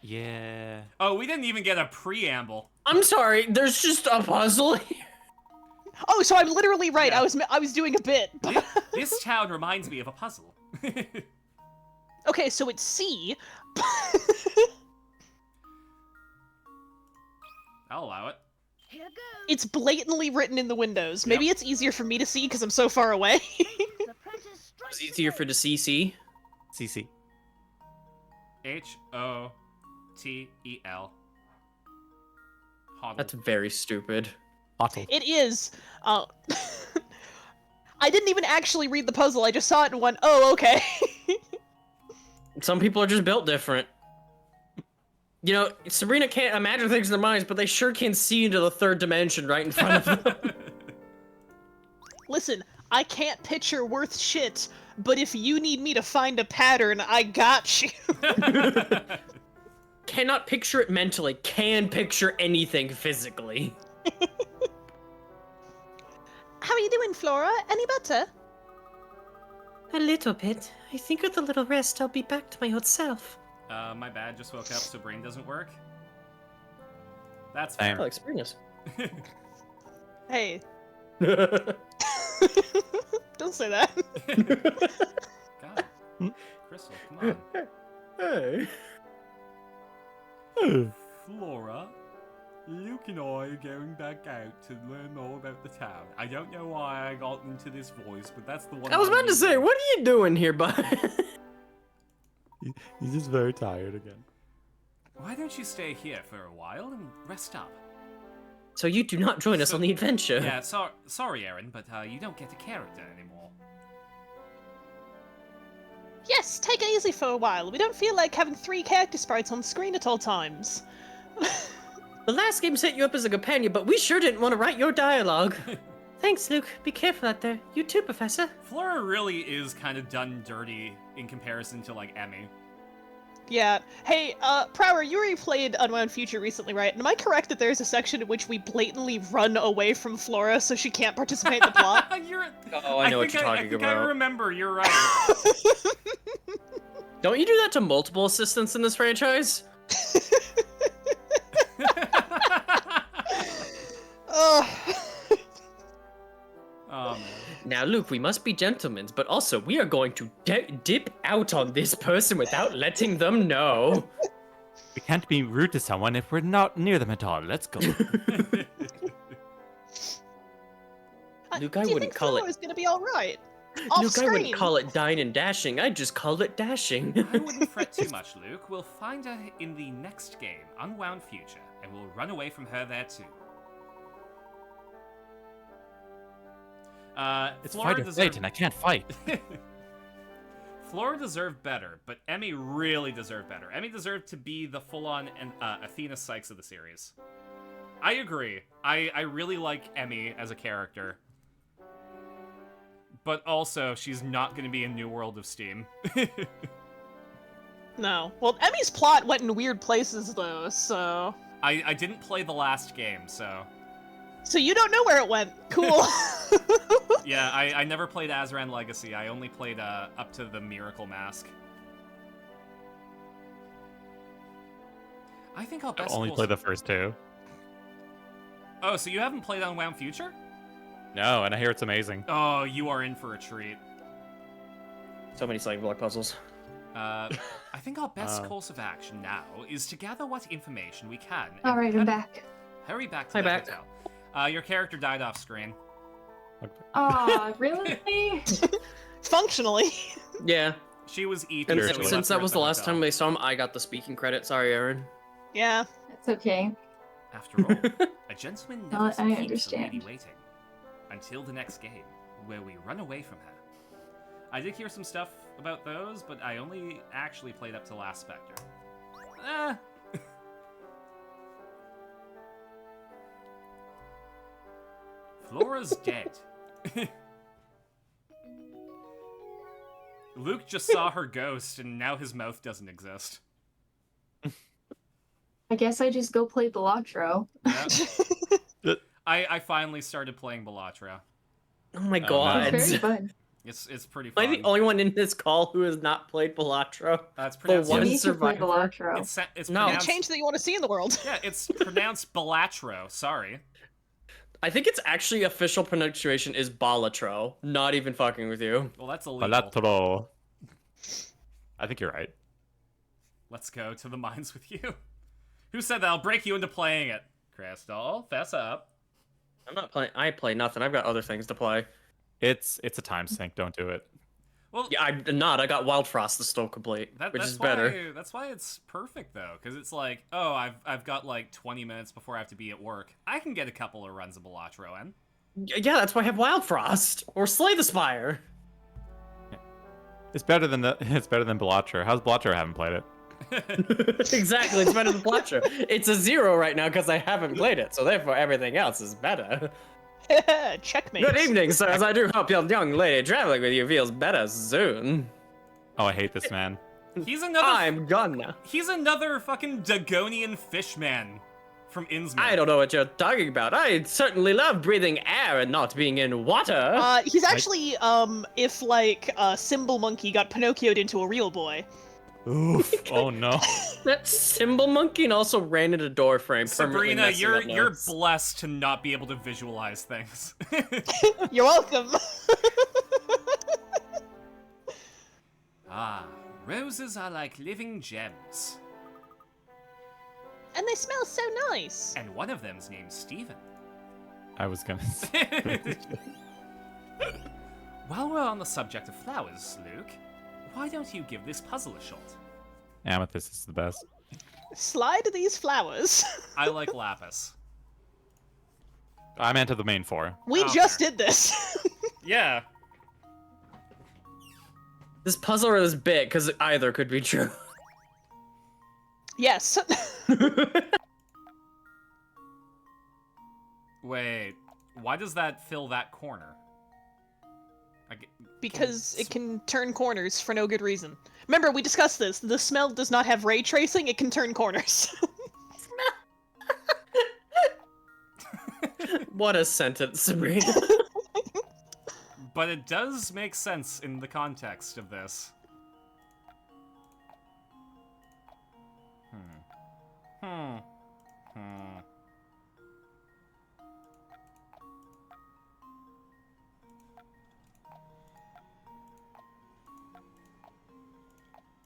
Yeah. Oh, we didn't even get a preamble. I'm sorry, there's just a puzzle here. Oh, so I'm literally right. Yeah. I was doing a bit. This town reminds me of a puzzle. Okay, so it's C. I'll allow it. Here goes. It's blatantly written in the windows. Maybe it's easier for me to see because I'm so far away. The apprentice It's strikes easier for the CC. CC. Hotel. Hoddle. That's very stupid. Hotel. It is. I didn't even actually read the puzzle. I just saw it and went, oh, okay. Some people are just built different. You know, Sabrina can't imagine things in their minds, but they sure can see into the third dimension right in front of them. Listen, I can't picture worth shit, but if you need me to find a pattern, I got you. Cannot picture it mentally, can picture anything physically. How are you doing, Flora? Any better? A little bit. I think with a little rest, I'll be back to my old self. My bad, just woke up so brain doesn't work. That's Same. fair. Like Sabrina's. Hey. Don't say that. God. Crystal, come Hey. on. Flora, Luke and I are going back out to learn more about the town. I don't know why I got into this voice, but that's the one. I was I'm about to say, using. what are you doing here, bud? He's just very tired again. Why don't you stay here for a while and rest up? So you do not join us So- on the adventure. Yeah, sorry, Aaron, but you don't get a character anymore. Yes, take it easy for a while. We don't feel like having 3 character sprites on screen at all times. The last game set you up as a companion, but we sure didn't want to write your dialogue. Thanks, Luke. Be careful out there. You too, Professor. Flora really is kind of done dirty in comparison to, like, Emmy. Yeah. Hey, Prower, you replayed Unwound Future recently, right? And am I correct that there's a section in which we blatantly run away from Flora so she can't participate in the plot? Oh, I know what you're talking I think I about. remember, you're right. Don't you do that to multiple assistants in this franchise? Ugh. Oh, man. Now, Luke, we must be gentlemen, but also we are going to dip out on this person without letting them know. We can't be rude to someone if we're not near them at all. Let's go. Luke, I Do you wouldn't think call Flora's it. gonna be alright? Luke, I wouldn't call it dine and dashing. I'd just call it dashing. I wouldn't fret too much, Luke. We'll find her in the next game, Unwound Future, and we'll run away from her there too. It's Flora fight or deserved... flight, and I can't fight. Flora deserved better, but Emmy really deserved better. Emmy deserved to be the full-on Athena Sykes of the series. I agree. I really like Emmy as a character. But also, she's not going to be in New World of Steam. No. Well, Emmy's plot went in weird places, though, so... I didn't play the last game, so... So you don't know where it went. Cool. Yeah, I never played Azran Legacy. I only played up to the Miracle Mask. I think I'll I best only play the first 2. Oh, so you haven't played Unwound Future? No, and I hear it's amazing. Oh, you are in for a treat. So many sliding block puzzles. I think our best course of action now is to gather what information we can. and Alright, I'm back. Hurry back to Hi, the back. hotel. Your character died off screen. Aw, really? Functionally. Yeah. She was eaten. And so we since left her that at was the last hotel. time they saw him, I got the speaking credit. Sorry, Aaron. Yeah. That's okay. After all, a gentleman never I keeps a lady understand. waiting until the next game, where we run away from her. I did hear some stuff about those, but I only actually played up to Last Spectre. Flora's dead. Luke just saw her ghost, and now his mouth doesn't exist. I guess I just go play Balatro. Yep. I finally started playing Balatro. Oh my no. god. It's very fun. It's pretty Am fun. I the only one in this call who has not played Balatro? It's The pronounced. one You need to play survivor. Balatro. It's No. The pronounced. change that you want to see in the world. Yeah, it's pronounced Balatro. Sorry. I think its actually official pronunciation is Balatro. Not even fucking with you. Well, that's illegal. Balatro. I think you're right. Let's go to the mines with you. Who said that? I'll break you into playing it. Crystal, fess up. I'm not playing. I play nothing. I've got other things to play. It's a time sink. Don't do it. Well, Yeah, I'm not. I got Wild Frost to still complete, which that's is better. Why, that's why it's perfect though, because it's like, oh, I've got like 20 minutes before I have to be at work. I can get a couple of runs of Balatro in. Yeah, that's why I have Wild Frost or Slay the Spire. It's better than Balatro. How's Balatro? I haven't played it. Exactly, it's better than Balatro. It's a 0 right now because I haven't played it, so therefore everything else is better. Checkmate. Good evening, sirs. I do hope your young lady traveling with you feels better soon. Oh, I hate this man. He's another. I'm gone now. He's another fucking Dagonian fishman from Innsmouth. I don't know what you're talking about. I certainly love breathing air and not being in water. He's actually, if like Symbol Monkey got Pinocchioed into a real boy. Oof. Oh no. That Symbol Monkey and also ran into a door frame. permanently Sabrina, messing you're up notes. blessed to not be able to visualize things. You're welcome. Ah, roses are like living gems. And they smell so nice. And one of them's named Steven. I was gonna say. While we're on the subject of flowers, Luke, why don't you give this puzzle a shot? Amethyst is the best. Slide these flowers. I like lapis. I'm into the main 4. We Oh, just fair. did this. Yeah. This puzzle is big because either could be true. Yes. Wait, why does that fill that corner? Because it can turn corners for no good reason. Remember, we discussed this. The smell does not have ray tracing, it can turn corners. What a sentence, Sabrina. But it does make sense in the context of this.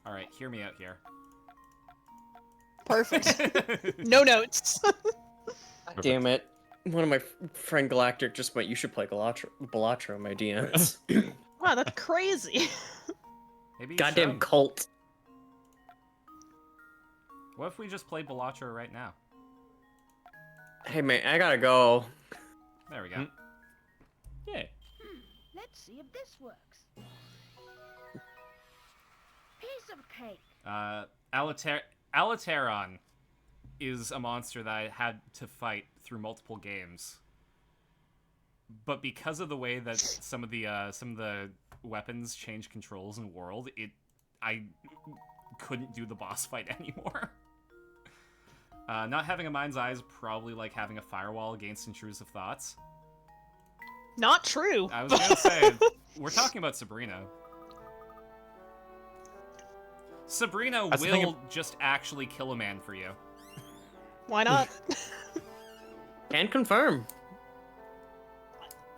Alright, hear me out here. Perfect. No notes. Damn it. One of my friend Galactic just went, you should play Balatro in my DMs. Wow, that's crazy. Maybe you Goddamn should. cult. What if we just played Balatro right now? Hey man, I gotta go. There we go. Yeah. Let's see if this works. Piece of cake. Alateron is a monster that I had to fight through multiple games. But because of the way that some of the weapons change controls in World, I couldn't do the boss fight anymore. Not having a mind's eye is probably like having a firewall against intrusive thoughts. Not true. I was gonna say, we're talking about Sabrina. Sabrina That's the will thing just actually kill a man for you. Why not? Can confirm.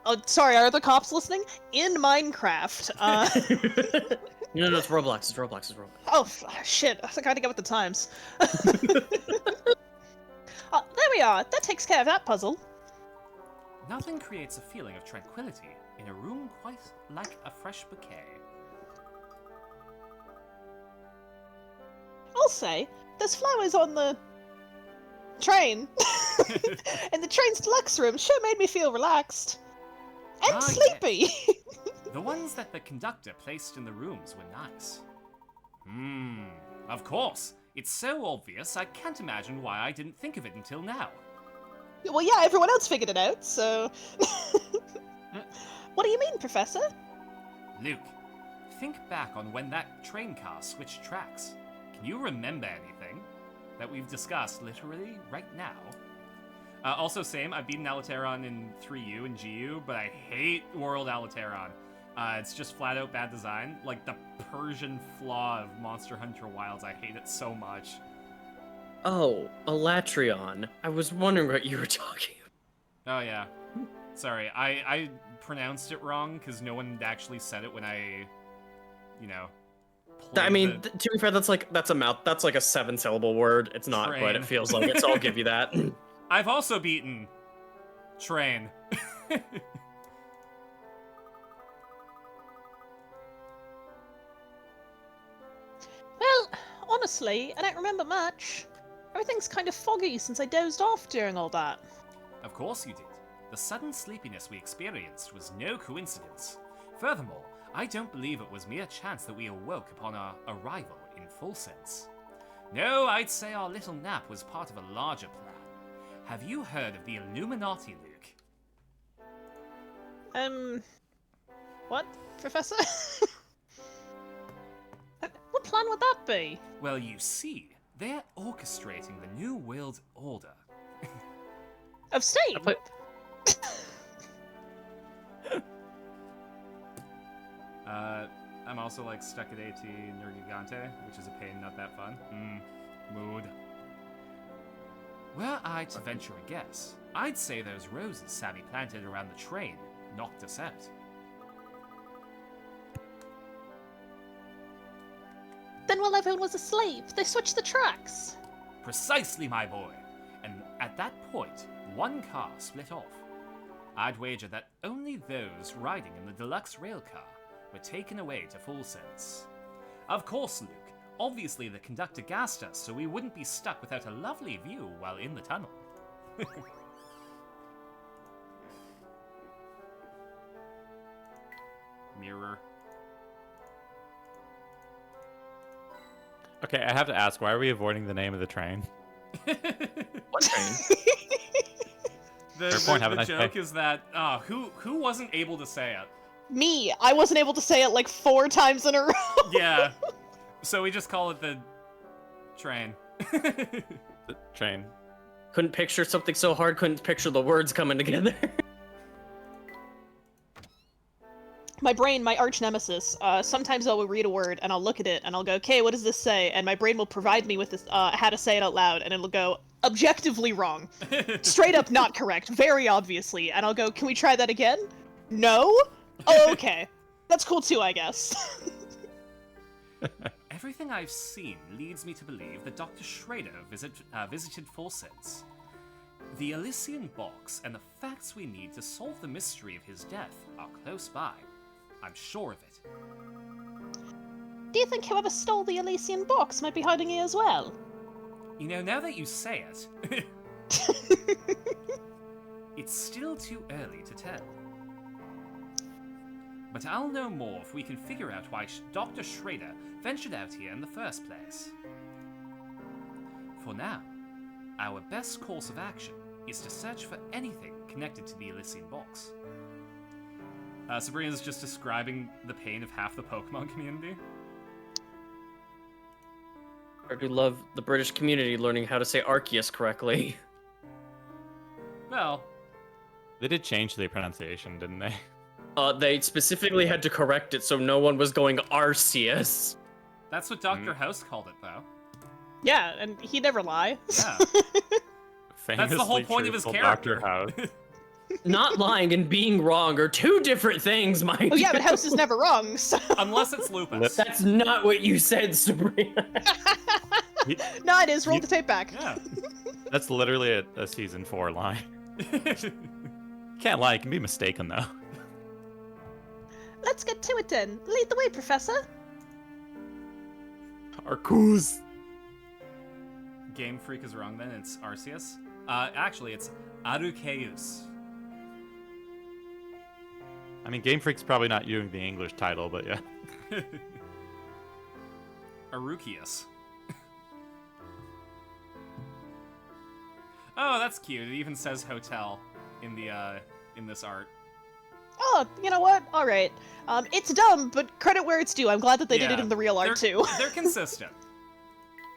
Oh, sorry, are the cops listening? In Minecraft, No, it's Roblox. It's Roblox. It's Roblox. oh, shit, I gotta get with the times. There we are, that takes care of that puzzle. Nothing creates a feeling of tranquility in a room quite like a fresh bouquet. I'll say, there's flowers on the train. And the train's deluxe room sure made me feel relaxed. And Ah, sleepy. The ones that the conductor placed in the rooms were nice. Of course. It's so obvious, I can't imagine why I didn't think of it until now. Well, yeah, everyone else figured it out, so... What do you mean, Professor? Luke, think back on when that train car switched tracks. Can you remember anything that we've discussed literally right now? Also, same, I've beaten Alateron in 3U and GU, but I hate World Alateron. It's just flat out bad design. Like the Persian flaw of Monster Hunter Wilds, I hate it so much. Oh, Alatreon. I was wondering what you were talking about. Oh yeah. Sorry, I pronounced it wrong because no one actually said it when I, you know. I mean, to be fair, that's like a 7-syllable word. It's not, but it feels like it, so I'll give you that. I've also beaten Train. Well, honestly, I don't remember much. Everything's kind of foggy since I dozed off during all that. Of course you did. The sudden sleepiness we experienced was no coincidence. Furthermore, I don't believe it was mere chance that we awoke upon our arrival in full sense. No, I'd say our little nap was part of a larger plan. Have you heard of the Illuminati, Luke? What, Professor? What plan would that be? Well, you see, they're orchestrating the New World Order. Of Steam? I'm also like stuck at AT Nergigante, which is a pain, not that fun. Mood. Were I to venture a guess, I'd say those roses Sammy planted around the train knocked us out. Then while everyone was asleep, they switched the tracks. Precisely, my boy. And at that point, one car split off. I'd wager that only those riding in the deluxe rail car were taken away to Full Sense. Of course, Luke. Obviously, the conductor gassed us, so we wouldn't be stuck without a lovely view while in the tunnel. Mirror. Okay, I have to ask, why are we avoiding the name of the train? What train? The joke is that who wasn't able to say it? Me. I wasn't able to say it like 4 times in a row. Yeah. So we just call it the train. The train. Couldn't picture something so hard, couldn't picture the words coming together. My brain, my arch nemesis, sometimes I will read a word and I'll look at it and I'll go, okay, what does this say? And my brain will provide me with this, how to say it out loud, and it'll go, objectively wrong. Straight up not correct, very obviously. And I'll go, can we try that again? No? Oh, okay. That's cool too, I guess. Everything I've seen leads me to believe that Dr. Schrader visited Full Sense. The Elysian box and the facts we need to solve the mystery of his death are close by. I'm sure of it. Do you think whoever stole the Elysian box might be hiding here as well? You know, now that you say it, it's still too early to tell. But I'll know more if we can figure out why Dr. Schrader ventured out here in the first place. For now, our best course of action is to search for anything connected to the Elysian box. Sabrina's just describing the pain of half the Pokemon community. I do love the British community learning how to say Arceus correctly. Well, they did change the pronunciation, didn't they? They specifically had to correct it so no one was going Arceus. That's what Dr. House called it, though. Yeah, and he never lie. Yeah. That's the whole point of his character. Dr. House. Not lying and being wrong are two different things, Mike. Oh yeah, but House is never wrong, so... Unless it's Lupus. That's not what you said, Sabrina. No, it is. Roll the tape back. Yeah. That's literally a season 4 line. Can't lie, it can be mistaken though. Let's get to it then. Lead the way, Professor. Arcus. Game Freak is wrong then, it's Arceus. Actually, it's Arukeus. I mean, Game Freak's probably not using the English title, but yeah. Arukeus. Oh, that's cute. It even says hotel in the in this art. Oh, you know what? All right. It's dumb, but credit where it's due. I'm glad that they did it Yeah, in the real art they're- too. They're consistent,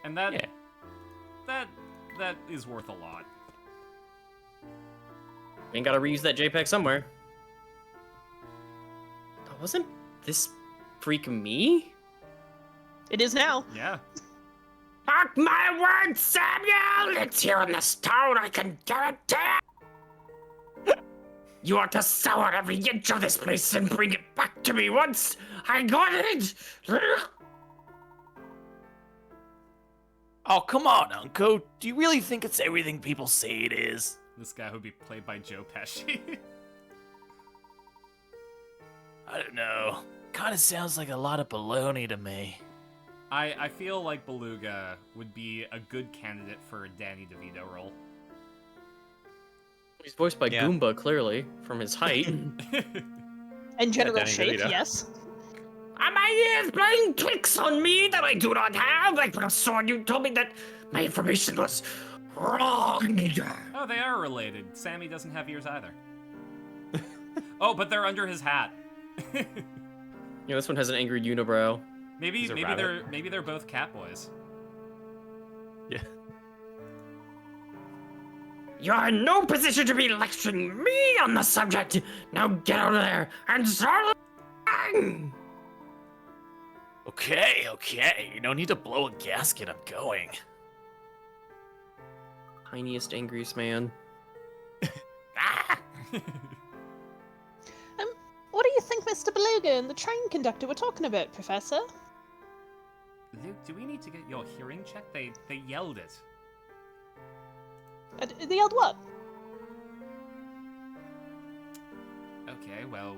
and that Yeah. that is worth a lot. Ain't gotta reuse that JPEG somewhere. Wasn't this freak me? It is now. Yeah. Mark my words, Samuel! It's here in the stone, I can guarantee it! You are to sour every inch of this place and bring it back to me once I got it! Oh, come on, Uncle. Do you really think it's everything people say it is? This guy would be played by Joe Pesci. I don't know. Kinda sounds like a lot of baloney to me. I feel like Beluga would be a good candidate for a Danny DeVito role. He's voiced by Yeah. Goomba, clearly, from his height. And general Danny shape, DeVito. yes. Are my ears playing tricks on me that I do not have? I could have sworn you told me that my information was wrong. Oh, they are related. Sammy doesn't have ears either. Oh, but they're under his hat. Yeah, this one has an angry unibrow. Maybe He's a maybe rabbit. they're both Catboys. Yeah. You're in no position to be lecturing me on the subject. Now get out of there and start. Okay. You don't need to blow a gasket. I'm going. Tiniest, angriest man. What do you think Mr. Beluga and the train conductor were talking about, Professor? Luke, do we need to get your hearing checked? They yelled it. They yelled what? Okay, well,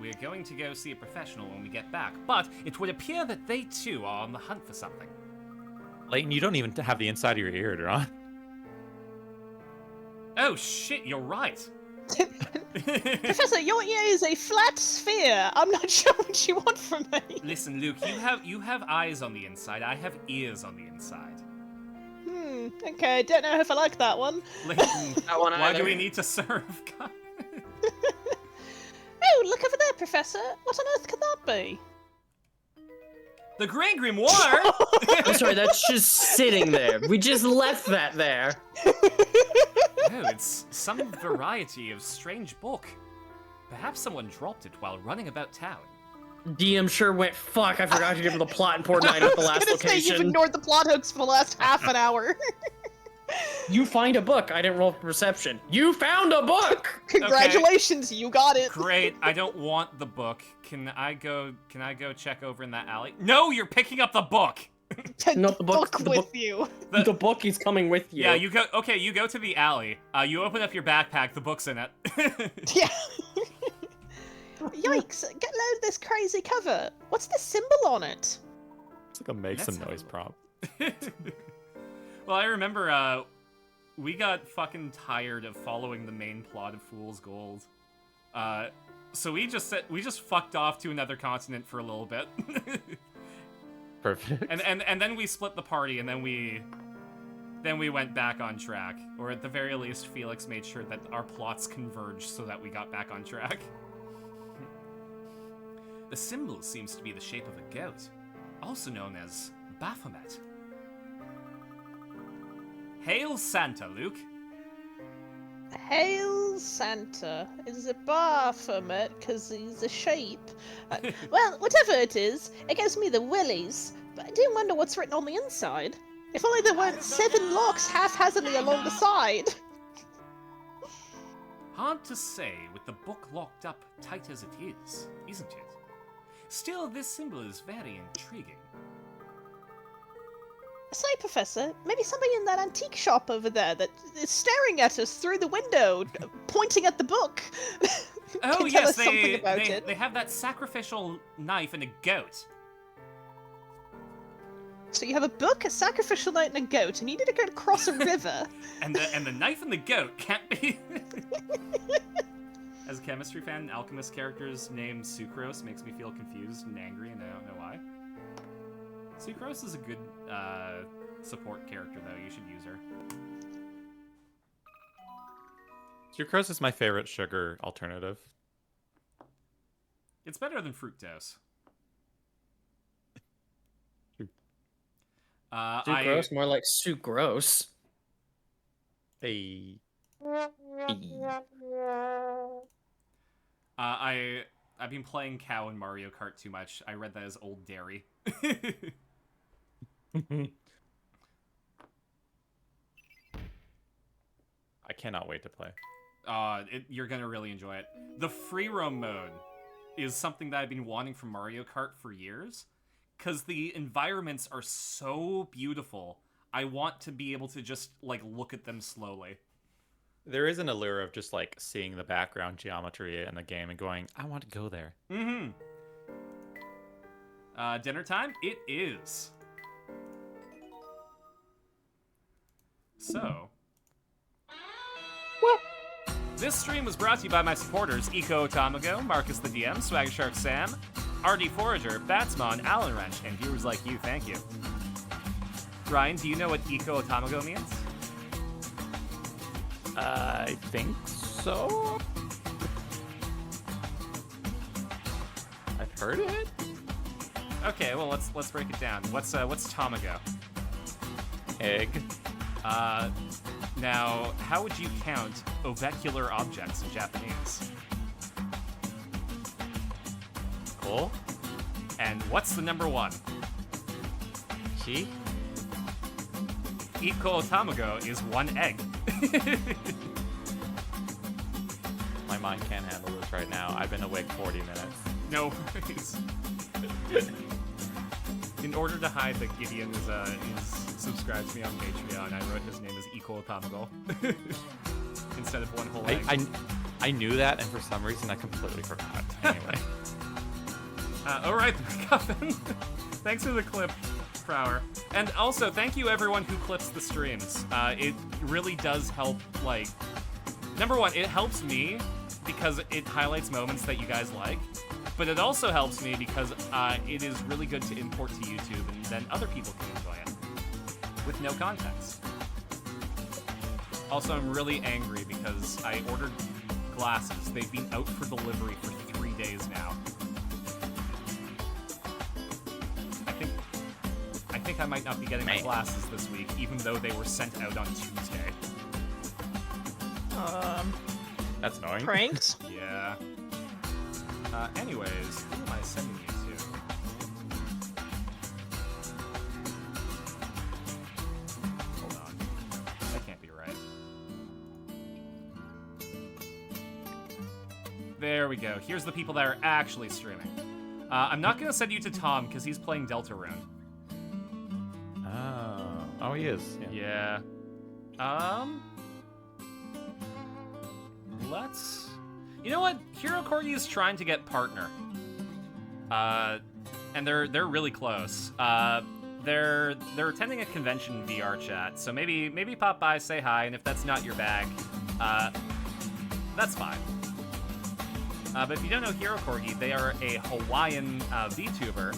we're going to go see a professional when we get back, but it would appear that they too are on the hunt for something. Layton, you don't even have the inside of your ear, Duran. Oh shit, you're right. Professor, your ear is a flat sphere. I'm not sure what you want from me. Listen, Luke, you have eyes on the inside. I have ears on the inside. Okay, don't know if I like that one. Layton, That one why do either. we need to serve? God. Oh, look over there, Professor. What on earth could that be? The Grand Grimoire? I'm sorry, that's just sitting there. We just left that there. Oh, it's some variety of strange book. Perhaps someone dropped it while running about town. DM sure went, fuck, I forgot to give him the plot in Port 9 at the I last was gonna say you've location. ignored the plot hooks for the last half an hour. You find a book. I didn't roll for perception. You found a book! Congratulations, you got it. Great. I don't want the book. Can I go check over in that alley? No, you're picking up the book. Not the book. The with book. you. The book is coming with you. Yeah, you go. Okay, you go to the alley. You open up your backpack. The book's in it. Yeah. Yikes! Get load of this crazy cover. What's the symbol on it? It's like a make That's some how- noise prompt. Well, I remember we got fucking tired of following the main plot of Fool's Gold. So we just fucked off to another continent for a little bit. Perfect. and then we split the party, and then we went back on track. Or at the very least, Felix made sure that our plots converged so that we got back on track. The symbol seems to be the shape of a goat, also known as Baphomet. Hail Santa, Luke. Hail Santa. Is it Baphomet because he's a sheep? Well, whatever it is, it gives me the willies. But I do wonder what's written on the inside. If only there weren't 7 locks haphazardly along the side. Hard to say with the book locked up tight as it is, isn't it? Still, this symbol is very intriguing. Say, Professor, maybe somebody in that antique shop over there that is staring at us through the window, pointing at the book. Oh, can tell yes, us something about it. they have that sacrificial knife and a goat. So you have a book, a sacrificial knight, and a goat, and you need to go across a river. And the knife and the goat can't be... As a chemistry fan, alchemist characters named Sucrose makes me feel confused and angry, and I don't know why. Sucrose is a good support character, though. You should use her. Sucrose is my favorite sugar alternative. It's better than fructose. Sucrose, more like sucrose. Hey. I've been playing Cow in Mario Kart too much. I read that as Old Dairy. I cannot wait to play. You're gonna really enjoy it. The free roam mode is something that I've been wanting from Mario Kart for years, because the environments are so beautiful. I want to be able to just, like, look at them slowly. There is an allure of just, like, seeing the background geometry in the game and going, I want to go there. Mm-hmm. Dinner time? It is. So... This stream was brought to you by my supporters, Eco Tamago, Marcus the DM, Swagger Shark Sam, RD Forager, Batsmon, Alan Wrench, and viewers like you, thank you. Ryan, do you know what Eco Tamago means? I think so. I've heard it. Okay, well let's break it down. What's Tamago? Egg. Now, how would you count ovicular objects in Japanese? Cool. And what's the number one? Chi? Eco Tamago is one egg. My mind can't handle this right now. I've been awake 40 minutes. No worries. In order to hide that Gideon is subscribed to me on Patreon, I wrote his name as Eco Tamago instead of one whole egg. I knew that, and for some reason I completely forgot. Anyway. Alright, MacGuffin. Thanks for the clip, Prower. And also, thank you everyone who clips the streams. It really does help, like... Number one, it helps me because it highlights moments that you guys like. But it also helps me because it is really good to import to YouTube, and then other people can enjoy it with no context. Also, I'm really angry because I ordered glasses. They've been out for delivery for 3 days now. I think I might not be getting my glasses this week, even though they were sent out on Tuesday. That's annoying. Pranked? Yeah. Anyways, who am I sending you to? Hold on. That can't be right. There we go. Here's the people that are actually streaming. I'm not gonna send you to Tom, because he's playing Deltarune. Oh, he is. Yeah. Let's... You know what? Hero Corgi is trying to get partner. And they're really close. They're attending a convention VR chat, so maybe pop by, say hi, and if that's not your bag, that's fine. But if you don't know Hero Corgi, they are a Hawaiian VTuber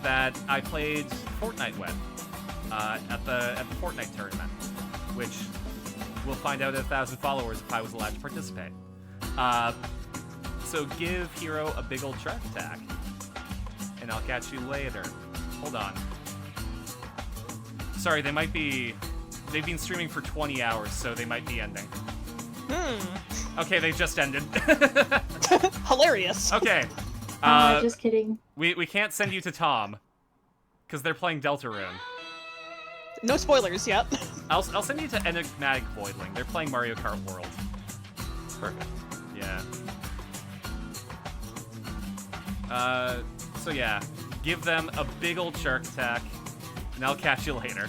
that I played Fortnite with at the Fortnite tournament, which we'll find out at 1,000 followers if I was allowed to participate. So give Hero a big old shark attack, and I'll catch you later. Hold on. Sorry, they've been streaming for 20 hours, so they might be ending. Okay, they just ended. Hilarious. Okay. Just kidding. We can't send you to Tom, because they're playing Deltarune. No spoilers yet. I'll send you to Enigmatic Voidling. They're playing Mario Kart World. Perfect. Yeah. So yeah, give them a big old shark attack, and I'll catch you later.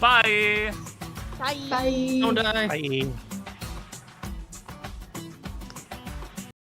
Bye! Bye. Bye. Don't die. Bye.